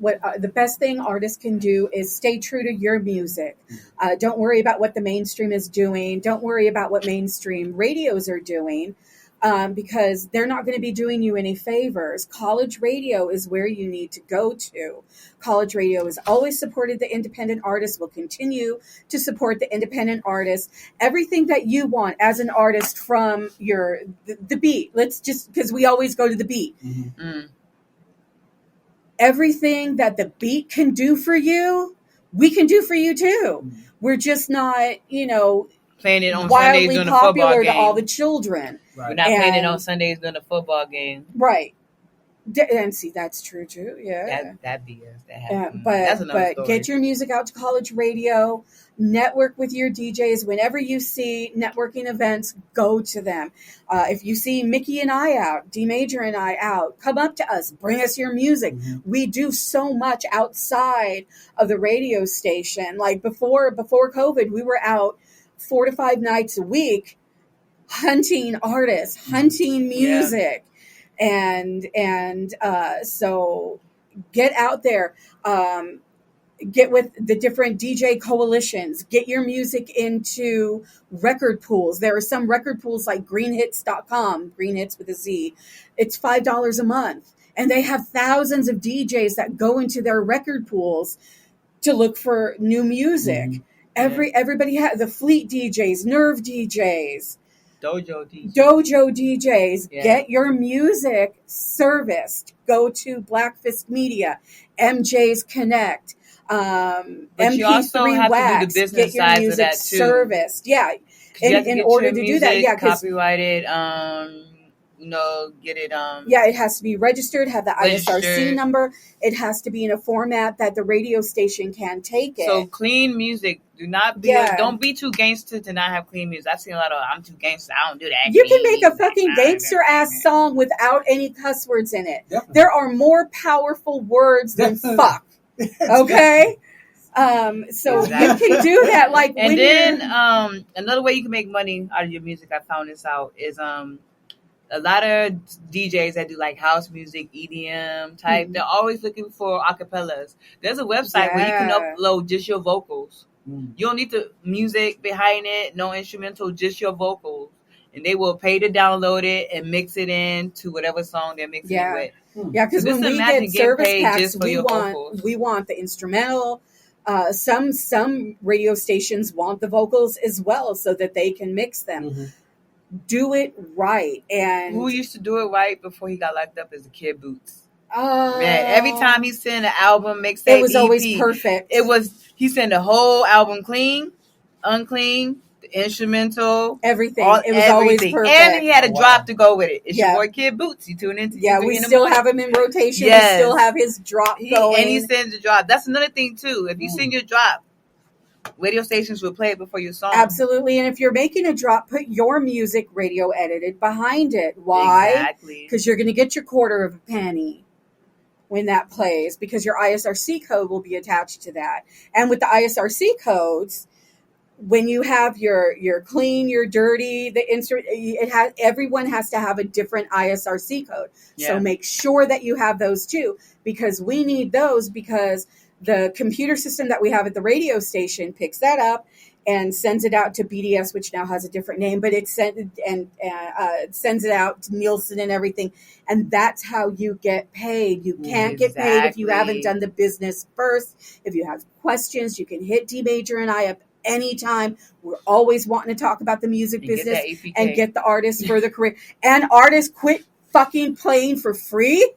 What the best thing artists can do is stay true to your music. Don't worry about what the mainstream is doing. Don't worry about what mainstream radios are doing. Because they're not going to be doing you any favors. College radio is where you need to go to. College radio has always supported the independent artist, will continue to support the independent artist. Everything that you want as an artist from the beat. Let's just, because we always go to the beat. Mm-hmm. Mm. Everything that the beat can do for you, we can do for you too. Mm-hmm. We're just not, playing it on Sundays wildly during the football popular game. to all the children. Right. We're not playing it And- on Sundays during the football game. Right. And see, that's true too. Yeah. That BS. That Yeah, happened. That's another but story. get your music out to college radio. Network with your DJs. Whenever you see networking events, go to them. If you see Mickey and I out, D Major and I out, come up to us. Bring us your music. Mm-hmm. We do so much outside of the radio station. Like before COVID, we were out 4 to 5 nights a week hunting artists, hunting music. So get out there, get with the different DJ coalitions, get your music into record pools. There are some record pools like greenhits.com, green hits with a Z. It's $5 a month. And they have thousands of DJs that go into their record pools to look for new music. Mm-hmm. Everybody has the Fleet DJs, Nerve DJs. Dojo DJs, Yeah. Get your music serviced. Go to Black Fist Media, MJ's Connect, But MP3 you also have Wax. to do the business Get your side of music that, too. serviced. Yeah, You have to in get order your to do that, music yeah, 'cause copyrighted. Get it. yeah, it has to be registered, have the ISRC Registered. number. It has to be in a format that the radio station can take it. So clean music. Do not be. Yeah. Don't be too gangster to not have clean music. I've seen a lot of. I'm too gangster. I don't do that. You can make a Clean fucking music. gangster ass song without any cuss words in it. Definitely. There are more powerful words than fuck. Okay? So Exactly. you can do that. Like And when then you're, another way you can make money out of your music, I found this out, is a lot of DJs that do like house music, EDM type, they're always looking for acapellas. There's a website where you can Yeah. upload just your vocals. Mm. You don't need the music behind it, no instrumental, just your vocals. And they will pay to download it and mix it into whatever song they're mixing Yeah. it with. yeah, because So when just we imagine get getting service paid packs, just for your vocals. we want the instrumental. Some radio stations want the vocals as well, so that they can mix them. Mm-hmm. Do it right, and Who used to do it right before he got locked up is the Kid Boots. oh, Man, every time he sent an album, mixtape, it was always EP, perfect. he sent the whole album clean, unclean, the instrumental, everything. all, It was always everything. perfect. And he had a Oh, wow. drop to go with it. It's Yeah. your boy Kid Boots. You tune into Yeah, you we in the still morning. have him in rotation. Yes. We still have his drop going. And he sends the drop. That's another thing too. If you send your drop, radio stations will play it before your song. Absolutely. And if you're making a drop, put your music radio edited behind it. Why? Exactly. Because you're going to get your quarter of a penny when that plays, because your ISRC code will be attached to that. And with the ISRC codes, when you have your clean, your dirty, the insert, everyone has to have a different ISRC code. Yeah. So make sure that you have those too, because we need those, because the computer system that we have at the radio station picks that up and sends it out to BDS, which now has a different name, but it sends it out to Nielsen and everything. And that's how you get paid. You can't get paid if you haven't done the business first. If you have questions, you can hit D Major and I up anytime. We're always wanting to talk about the music And get business that APK. and get the artists for the career. And artists quit fucking playing for free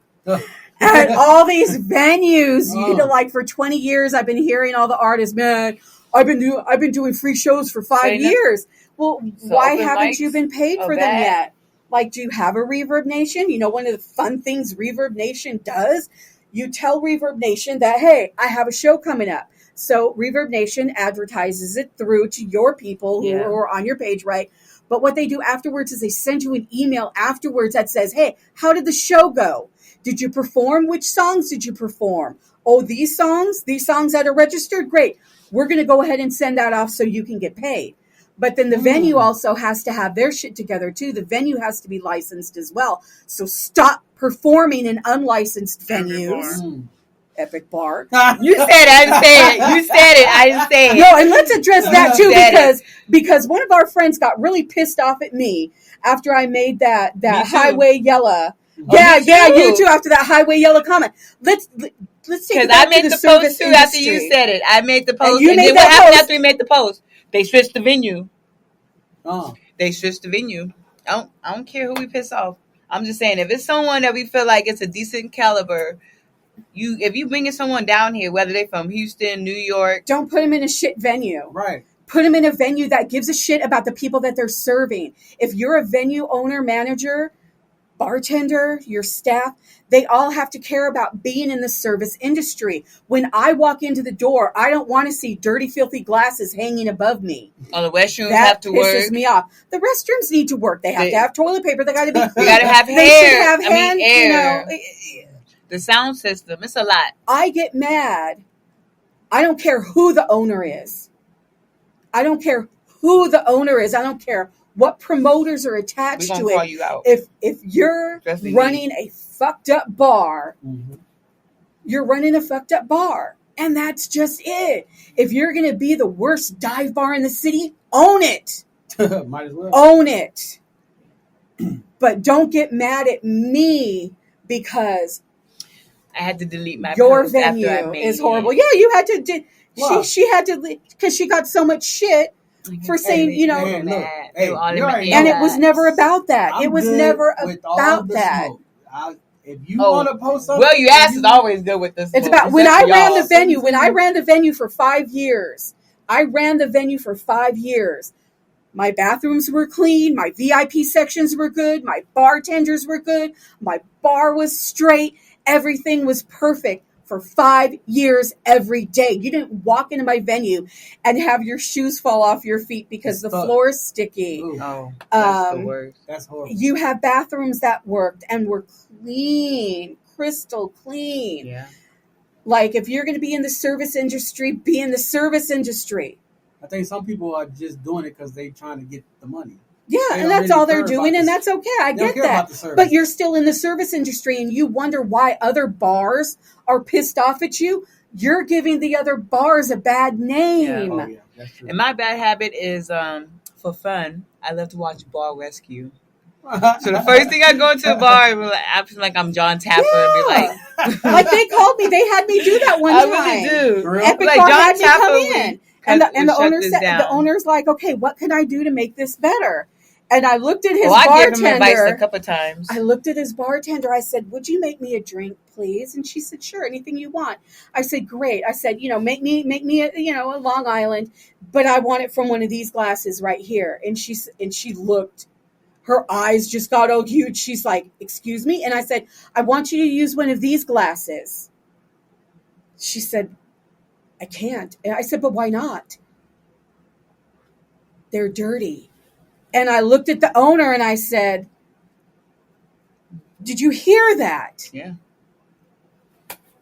at all these venues. You know, like for 20 years, I've been hearing all the artists, man, I've been doing free shows for 5 years. Well, So why open haven't mics you been paid are for them bad. yet? Like, do you have a Reverb Nation? You know, one of the fun things Reverb Nation does, you tell Reverb Nation that, hey, I have a show coming up. So Reverb Nation advertises it through to your people who are on your page, right? But what they do afterwards is they send you an email afterwards that says, hey, how did the show go? Did you perform? Which songs did you perform? Oh, these songs that are registered? Great. We're going to go ahead and send that off so you can get paid. But then the venue also has to have their shit together too. The venue has to be licensed as well. So stop performing in unlicensed venues. Epic Bar. You said it. I didn't say it. You said it. I didn't say it. No, and let's address that too, said because one of our friends got really pissed off at me after I made that Me too. Highway Yella. me Yeah, too. you too. After that Highway Yella comment, let's take Because it I back made to the service post too after you industry. said it. I made the post. you And made then that what happened post. after we made the post? They switched the venue. Oh. They switched the venue. I don't care who we piss off. I'm just saying, if it's someone that we feel like it's a decent caliber, if you bringing someone down here, whether they're from Houston, New York, Don't put them in a shit venue. Right. Put them in a venue that gives a shit about the people that they're serving. If you're a venue owner, manager, bartender, your staff, they all have to care about being in the service industry. When I walk into the door, I don't want to see dirty, filthy glasses hanging above me. Oh, the restrooms have to work. That pisses me off. The restrooms need to work. They have to have toilet paper. They got to be. They got to have they hair. should have air. The sound system. It's a lot. I get mad. I don't care who the owner is. I don't care who the owner is. I don't care what promoters are attached to it. Call you out. If you're running a fucked up bar, you're running a fucked up bar. And that's just it. If you're going to be the worst dive bar in the city, own it. Might as well. Own it. But don't get mad at me because I had to delete my your post venue after I made is horrible. Yeah, you had to. Wow. She had to because she got so much shit for saying, you know, Man, look, and it was never about that. It was never about that. If you want to post something, well, your ass is always good with this. It's about when I ran the venue. When I ran the venue for 5 years, my bathrooms were clean. My VIP sections were good. My bartenders were good. My bar was straight. Everything was perfect for 5 years every day. You didn't walk into my venue and have your shoes fall off your feet because the floor is sticky. Ooh. Oh, that's the worst. That's horrible. You have bathrooms that worked and were clean, crystal clean. Yeah. Like if you're going to be in the service industry, be in the service industry. I think some people are just doing it because they're trying to get the money. Yeah, and that's all they're doing, and that's okay. I get that. But you're still in the service industry, and you wonder why other bars are pissed off at you. You're giving the other bars a bad name. Yeah. Oh, yeah. That's true. And my bad habit is, for fun, I love to watch Bar Rescue. So the first thing I go into a bar, I feel like I'm John Tapper and be like... like they called me. They had me do that one time. I really do. Epic like Bar John had me Tapper come in. And the owner said, down. the owner's like, okay, what can I do to make this better? And I looked at his I bartender. gave him advice a couple of times. I looked at his bartender. I said, would you make me a drink, please? And she said, sure, anything you want. I said, great. I said, make me a Long Island, but I want it from one of these glasses right here. And she looked, her eyes just got all huge. She's like, excuse me? And I said, I want you to use one of these glasses. She said, I can't. And I said, but why not? They're dirty. And I looked at the owner and I said, did you hear that? Yeah.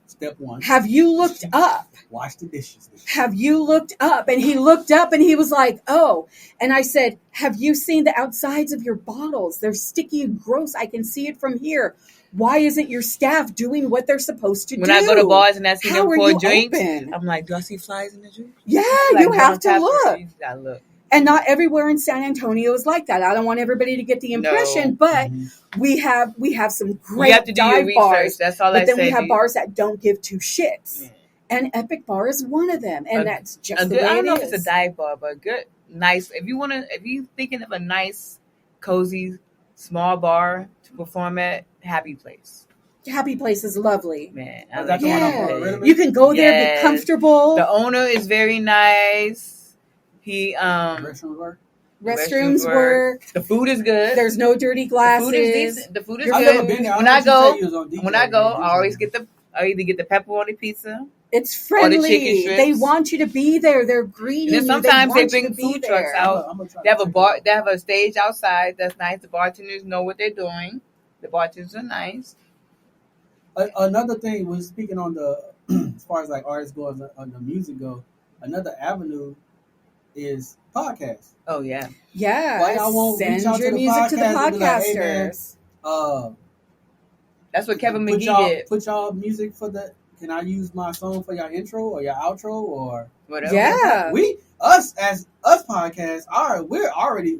Step one. Have you looked up? Wash the dishes. Have you looked up? And he looked up and he was like, oh. And I said, have you seen the outsides of your bottles? They're sticky and gross. I can see it from here. Why isn't your staff doing what they're supposed to do? When I go to bars and I see them pour drinks, open? I'm like, do I see flies in the drink? Yeah, like, you have to look. You gotta look. And not everywhere in San Antonio is like that. I don't want everybody to get the impression, but we have some great dive bars. That's all but I then say, we have bars that don't give two shits. Yeah. And Epic Bar is one of them. And that's just the way it is. I don't know if it's a dive bar, but good, nice. If you're thinking of a nice, cozy, small bar to perform at, Happy Place. Happy Place is lovely. Man, you can go there, be comfortable. The owner is very nice. He Restrooms work. The food is good. There's no dirty glasses. The food is good. When I go, I always I either get the pepperoni pizza. It's friendly. Or the chicken strips. They want you to be there. They're greeting you. Sometimes they bring food trucks out. They have a bar. They have a stage outside. That's nice. The bartenders know what they're doing. The bartenders are nice. Another thing was speaking on the as far as like artists go on the music go. Another avenue is podcasts. Oh yeah. Yeah. Why y'all won't send reach out your to the music to the podcasters? podcasters. Hey, that's what Kevin McGee did. Put y'all music for the. Can I use my song for your intro or your outro or whatever? Yeah. Us podcasts.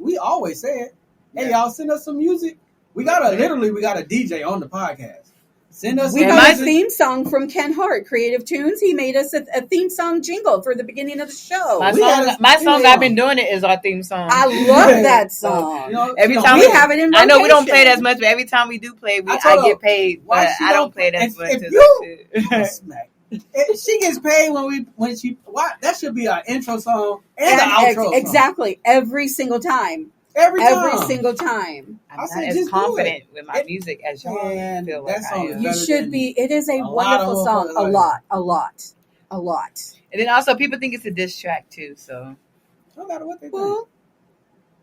We always say it. Hey, y'all send us some music. We got a DJ on the podcast. Send us. We got a theme song from Ken Hart, Creative Tunes. He made us a theme song jingle for the beginning of the show. My song I've been doing it is our theme song. I love that song. Every time we have it in rotation. I know we don't play it as much, but every time we do play, I get paid. But I don't play it as much. She gets paid when she. Why? That should be our intro song and the outro song. Exactly. Every single time. Every single time. I'm not as confident with my music as y'all feel like I am. You should be. It is a wonderful song. A lot. And then also people think it's a diss track too. So no matter what they think.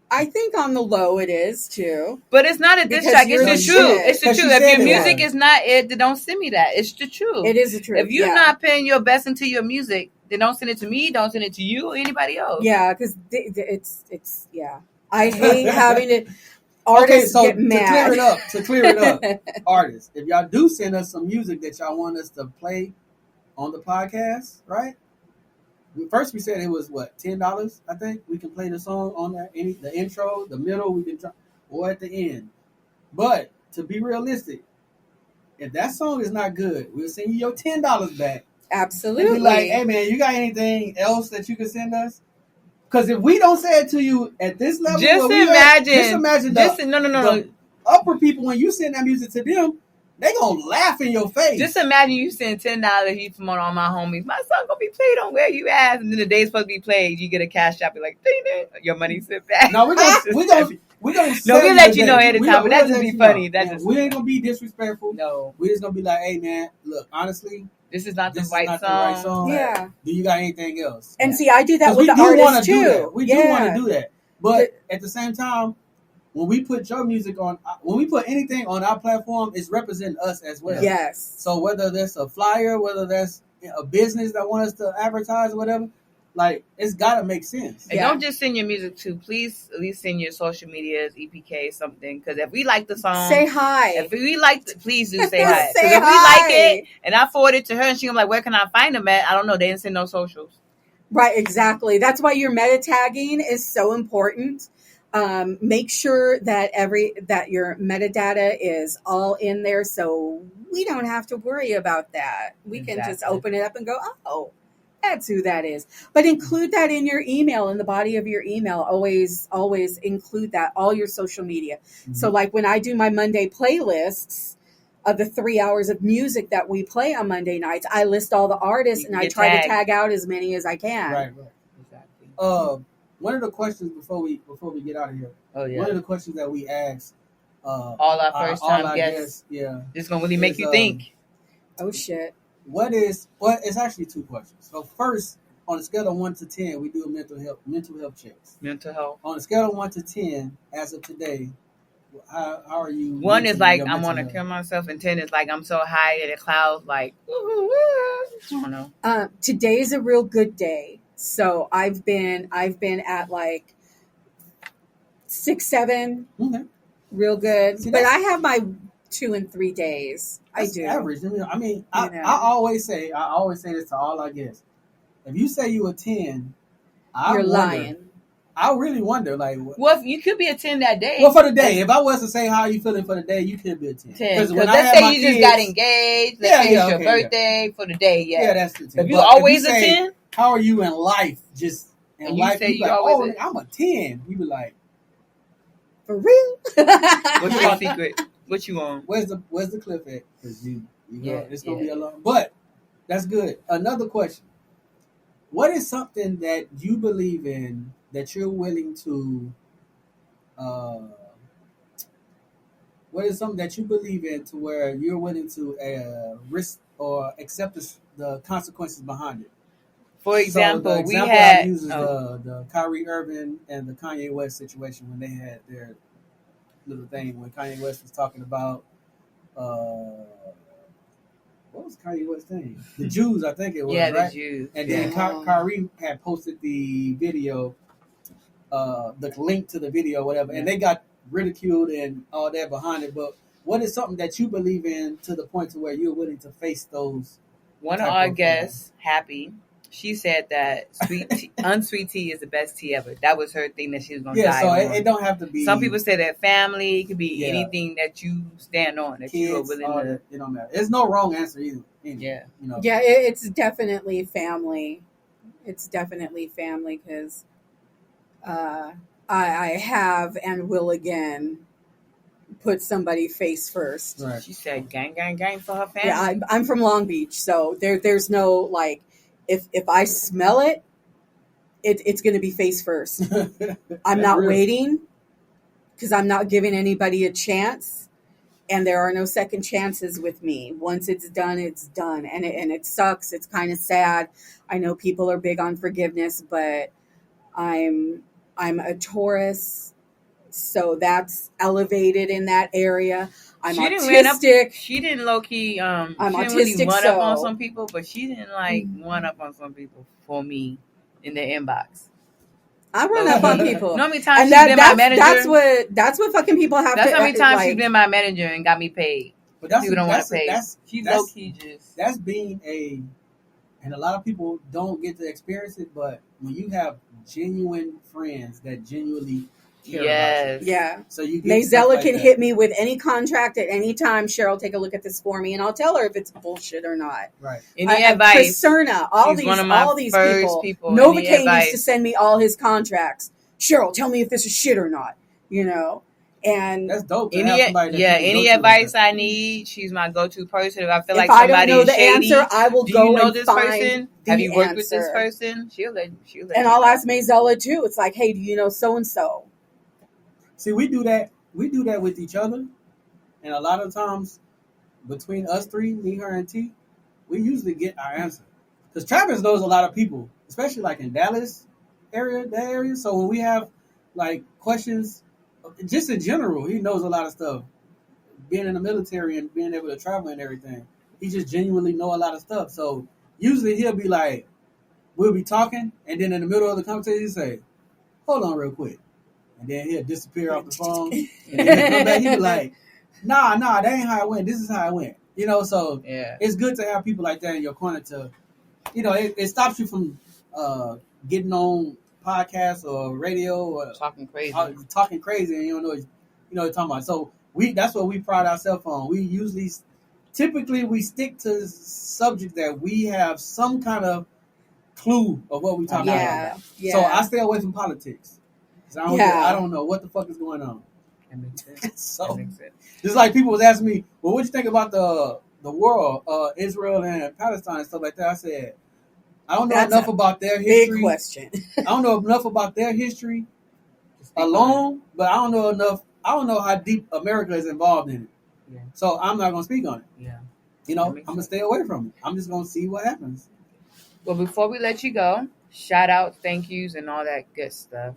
I think on the low it is too. But it's not a diss track. It's the truth. It's the truth. If your music is not it, then don't send me that. It's the truth. It is the truth. If you're not paying your best into your music, then don't send it to me. Don't send it to you or anybody else. Yeah, because it's yeah. I hate having it. Artists get mad. To clear it up, artists, if y'all do send us some music that y'all want us to play on the podcast, right? First we said it was what, $10? I think we can play the song on that, the intro, the middle, we can try, or at the end. But to be realistic, if that song is not good, we'll send you your $10 back. Absolutely. And be like, hey man, you got anything else that you can send us? Because if we don't say it to you at this level, just imagine the upper people, when you send that music to them, they gonna laugh in your face. Just imagine you send $10, you promote all my homies. My song gonna be played on Where You At, and then the day's supposed to be played. You get a cash app, you're like, ding, ding, your money sit back. No, we gonna no, we'll let you know ahead of time, but that just be funny. We ain't gonna be disrespectful. No, we just gonna be like, hey man, look, honestly, this is not the right song. Yeah. Do you got anything else? And see, I do that with the artists too. We do want to do that, but at the same time, when we put your music on, when we put anything on our platform, it's representing us as well. Yes. So whether that's a flyer, whether that's a business that wants us to advertise or whatever, like, it's got to make sense. And don't just send your music to, please at least send your social medias, EPK, something. Because if we like the song, say hi. If we like, please do say hi. Say if hi. we like it, and I forward it to her, and she's like, where can I find them at? I don't know. They didn't send no socials. Right, exactly. That's why your meta tagging is so important. Make sure that your metadata is all in there, so we don't have to worry about that. We can just open it up and go, oh, that's who that is. But include that in your email, in the body of your email. Always include that, all your social media. Mm-hmm. So like when I do my Monday playlists of the 3 hours of music that we play on Monday nights, I list all the artists and I try to tag out as many as I can. Right. Exactly. One of the questions before we get out of here. Oh yeah. One of the questions that we asked all our first time guests. Yeah. This gonna really make you think. Oh shit. It's actually two questions. So first, on a scale of 1 to 10, we do a mental health checks. Mental health. On a scale of 1 to 10, as of today, how are you? 1 is like I want to kill myself, and 10 is like I'm so high in the clouds, like I don't know. Today's a real good day. So I've been at like 6, 7, real good. But I have my 2 and 3 days. That's average. I mean, I always say this to all our guests. If you say you a 10, you're lying. I really wonder, like, well, you could be a 10 that day. Well, for the day, if I was to say how are you feeling for the day, you could be a 10. Because let's say you just got engaged. Let's say it's your birthday for the day. Yeah, that's the 10. If you always a 10. How are you in life? Just in and life, you like, always I'm a 10. You be like, for real? What's your secret? What you on? Where's the cliff at? Because it's gonna be a long. But that's good. Another question: what is something that you believe in that you're willing to? What is something that you believe in to where you're willing to risk or accept the consequences behind it? For example, so the example I use is the Kyrie Irving and the Kanye West situation when they had their little thing when Kanye West was talking about what was Kanye West's thing? The Jews, I think it was. Yeah, right? The Jews. And then Kyrie had posted the video, the link to the video, whatever, and they got ridiculed and all that behind it. But what is something that you believe in to the point to where you're willing to face those? One of our guests, Happy, she said that unsweet tea is the best tea ever. That was her thing that she was going to die on. So it don't have to be. Some people say that family, it could be anything that you stand on, that you are willing to. It don't matter. There's no wrong answer either. Yeah. Yeah, it's definitely family. It's definitely family because I have and will again put somebody face first. Right. She said gang, gang, gang for her family. Yeah, I'm from Long Beach, so there's no like, if I smell it, it's going to be face first. I'm not waiting because I'm not giving anybody a chance, and there are no second chances with me. Once it's done, and it sucks. It's kind of sad. I know people are big on forgiveness, but I'm a Taurus, so that's elevated in that area. I'm autistic. She didn't low key. I'm she didn't autistic, really one up on so some people, but she didn't like one up on some people for me in the inbox. I run up on people. You know how many times and she's been my manager? That's what fucking people have That's to. how many times like, she's been my manager and got me paid. But that's, people don't want to pay. She's low key just. That's being and a lot of people don't get to experience it. But when you have genuine friends that genuinely care about you, yeah. So you get Mayzella like can that. hit me with any contract at any time. Cheryl, take a look at this for me, and I'll tell her if it's bullshit or not. Right. Any advice? Cerna, all these people. Novocaine used to send me all his contracts. Cheryl, tell me if this is shit or not. You know, and that's dope. Any advice I need, she's my go-to person. If I feel like I somebody don't know the is shady, answer, I will go you know and this find person? the Have you worked answer. with this person? She'll let and I'll ask Mayzella too. It's like, hey, do you know so and so? See, we do that. We do that with each other, and a lot of times between us three, me, her, and T, we usually get our answer. Because Travis knows a lot of people, especially like in Dallas area. So when we have like questions, just in general, he knows a lot of stuff. Being in the military and being able to travel and everything, he just genuinely know a lot of stuff. So usually he'll be like, we'll be talking, and then in the middle of the conversation, he'll say, "Hold on, real quick," and then he'll disappear off the phone, and then he'll come back. He'll be like, "Nah, that ain't how it went. This is how it went." You know, so it's good to have people like that in your corner to, you know, it stops you from getting on podcasts or radio or talking crazy, and you don't know what you're talking about. So that's what we pride ourselves on. We typically we stick to subjects that we have some kind of clue of what we're talking about. Yeah. So I stay away from politics. I don't know what the fuck is going on. That makes sense. So just like people was asking me, well, what you think about the war, Israel and Palestine and stuff like that? I said, I don't know enough about their history. Big question. I don't know enough about their history alone, but I don't know how deep America is involved in it. Yeah. So I'm not gonna speak on it. Yeah. You know, I'm gonna stay away from it. I'm just gonna see what happens. Well, before we let you go, shout out, thank yous, and all that good stuff.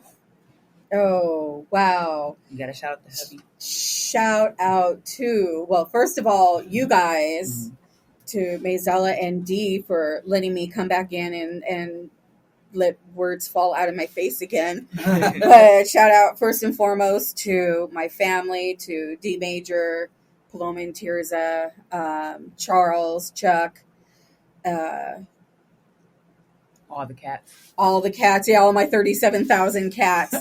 Oh, wow. You got to shout out to hubby. Shout out to, well, first of all, you guys, to Mayzella and Dee for letting me come back in and let words fall out of my face again. But shout out first and foremost to my family, to D Major, Paloma and Tirza, Charles, Chuck, all the cats. Yeah, all my 37,000 cats.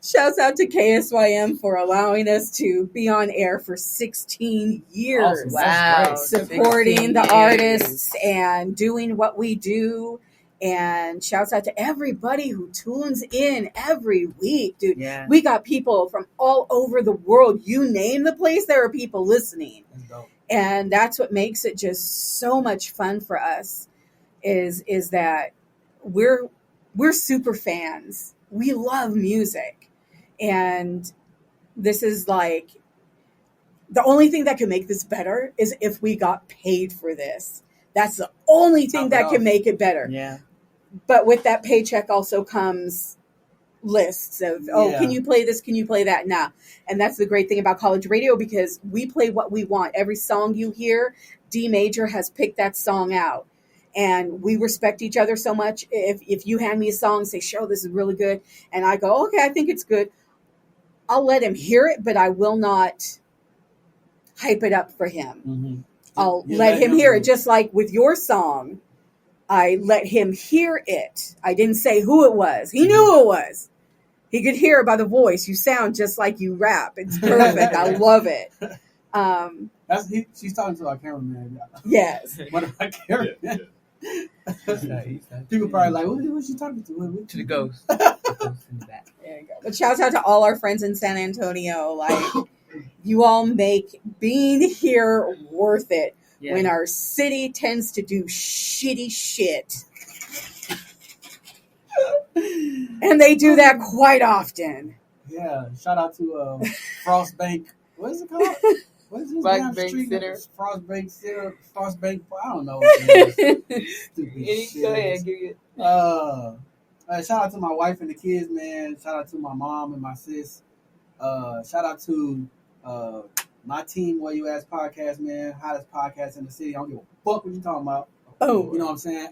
Shouts out to KSYM for allowing us to be on air for 16 years. Awesome. Wow. Supporting the artists and doing what we do. And shouts out to everybody who tunes in every week, dude. Yeah. We got people from all over the world. You name the place, there are people listening. That's dope. And that's what makes it just so much fun for us is that we're super fans. We love music. And this is like the only thing that can make this better is if we got paid for this. That's the only thing that can make it better. Yeah. But with that paycheck also comes lists of, can you play this? Can you play that? Nah. And that's the great thing about college radio because we play what we want. Every song you hear, D Major has picked that song out. And we respect each other so much. If you hand me a song and say, Cheryl, this is really good. And I go, okay, I think it's good. I'll let him hear it, but I will not hype it up for him. Mm-hmm. I'll let him hear it. Just like with your song, I let him hear it. I didn't say who it was. He knew who it was. He could hear it by the voice. You sound just like you rap. It's perfect. I love it. She's talking to our cameraman. Yes. One of our cameramen. People probably like, who's she talking to? To the ghost. There you go. But shouts out to all our friends in San Antonio. Like, you all make being here worth it when our city tends to do shitty shit. And they do that quite often. Yeah, shout out to Frostbank. What is it called? What is this damn street? Frostbank Center. Frostbank. I don't know. What it is. Stupid shit. Go ahead, give it. Shout out to my wife and the kids, man. Shout out to my mom and my sis. Shout out to my team, What You Ask Podcast, man. Hottest podcast in the city. I don't give a fuck what you talking about. Oh. You know what I'm saying?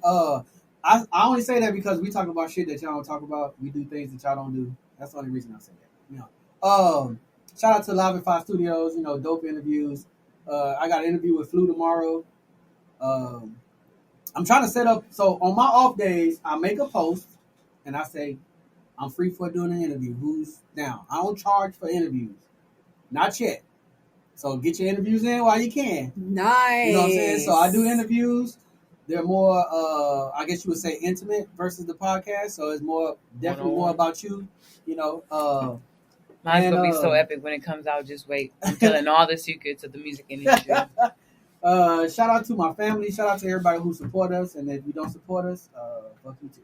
I only say that because we talk about shit that y'all don't talk about. We do things that y'all don't do. That's the only reason I say that. You know. Shout out to Live at 5 Studios. You know, dope interviews. I got an interview with Flu tomorrow. I'm trying to set up. So on my off days, I make a post and I say, I'm free for doing an interview. Who's down? I don't charge for interviews. Not yet. So get your interviews in while you can. Nice. You know what I'm saying? So I do interviews. They're more, I guess you would say, intimate versus the podcast. So it's definitely more about you. You know. Mine's gonna be so epic when it comes out. Just wait. I'm telling all the secrets of the music industry. Shout out to my family. Shout out to everybody who support us. And if you don't support us, fuck you too.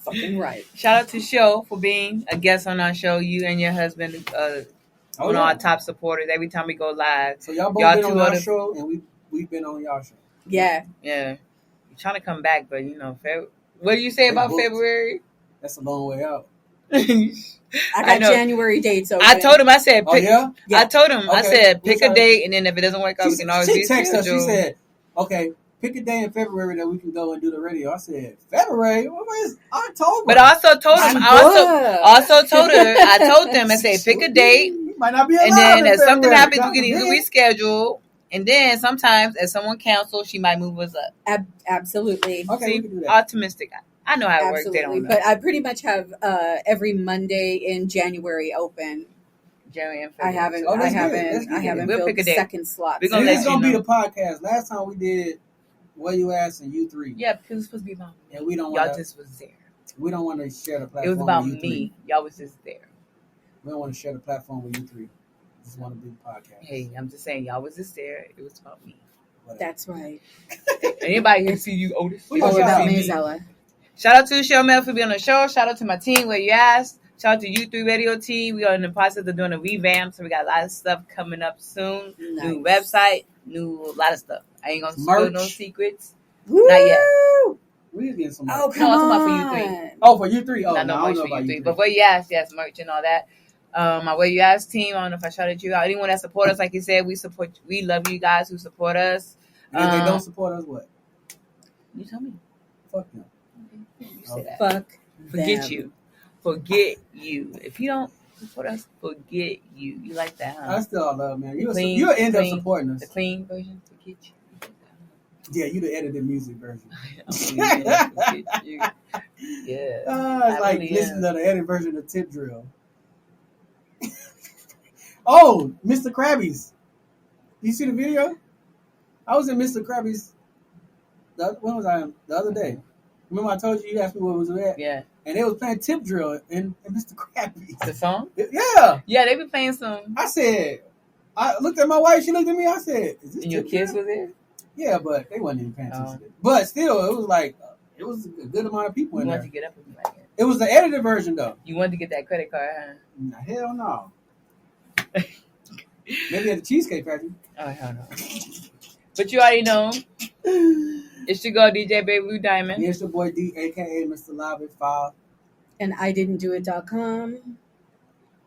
Fucking right. Shout out to Show for being a guest on our show. You and your husband one of our top supporters every time we go live. So y'all both been on our show, and we've been on y'all show. Yeah. Yeah. We're trying to come back, but you know, what do you say about February? That's a long way out. I got January dates open. I told him, I said, pick, yeah? I told him, I said, pick a date, and then if it doesn't work out, we can always She texted us, she reschedule. said, okay, pick a day in February that we can go and do the radio. I said, February? What is October? But I also told him, I told them, I said, pick a date, might not be and then if something February. happens, we can easily reschedule. And then sometimes, if someone cancels, she might move us up. Absolutely. Okay, see, we can do that. optimistic. I know how it works. They don't know. But I pretty much have every Monday in January open. January and I February. haven't We'll filled pick a the date. second slot. We're gonna This let is you going to be know. the podcast. Last time we did What You Ask and U3. Yeah, because it's supposed to be about me. And we don't Y'all want just was there. we don't want to share the platform It was about with U3. me. Y'all was just there. We don't want to share the platform with U3. Just want to do the podcast. Hey, I'm just saying, y'all was just there. It was about me. Whatever. That's right. Anybody here see you, Otis? We All gonna about shout me, out Zella. Shout out to Sherril Metal for being on the show. Shout out to my team, Where You Asked. Shout out to U3 Radio Team. We are in the process of doing a revamp, so we got a lot of stuff coming up soon. Nice. New website, a lot of stuff. I ain't gonna spill Merch. no secrets. Woo! Not yet. We just getting some Oh, merch. come No, on. I'm talking about for U3. Oh, for U3? Oh, Not no, no I merch don't know for about U3. U3. But Where You Asked, yes, merch and all that. My Where You Asked team, I don't know if I shouted you out. Anyone that support us, like you said, we love you guys who support us. And if they don't support us, what? You tell me. Fuck them. You say that. Fuck Forget them. you. Forget you. If you don't support us, forget you. You like that, huh? I still love, man. You'll Clean, end up clean. supporting us. The clean version, forget you. Yeah, you the edited music version. Forget you. Yeah. It's like really listening to the edited version of Tip Drill. Oh, Mr. Krabby's. You see the video? I was in Mr. Krabby's. When was I? The other day. Remember I told you asked me where was it at? Yeah. And they was playing Tip Drill in Mr. Krabby's. The song? Yeah. Yeah, they been playing some. I said, I looked at my wife. She looked at me. I said, "Is this?" And your Tip kids Drill? was there? Yeah, but they wasn't even paying attention. to it. But still, it was like it was a good amount of people You in wanted there. to get up and be like that. It was the edited version though. You wanted to get that credit card, huh? Nah, hell no. Maybe at the Cheesecake Factory. Oh, hell no. But you already know. It's your girl, DJ Baby Blue Diamond. Yeah, it's your boy D, a.k.a. Mr. Live at 5. And I didn't do it.com.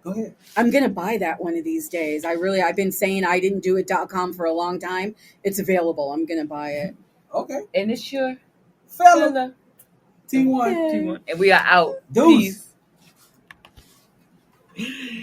Go ahead. I'm going to buy that one of these days. I've been saying I didn't do it.com for a long time. It's available. I'm going to buy it. Okay. And it's your Fella. T1. T1. And we are out. Deuce. Peace.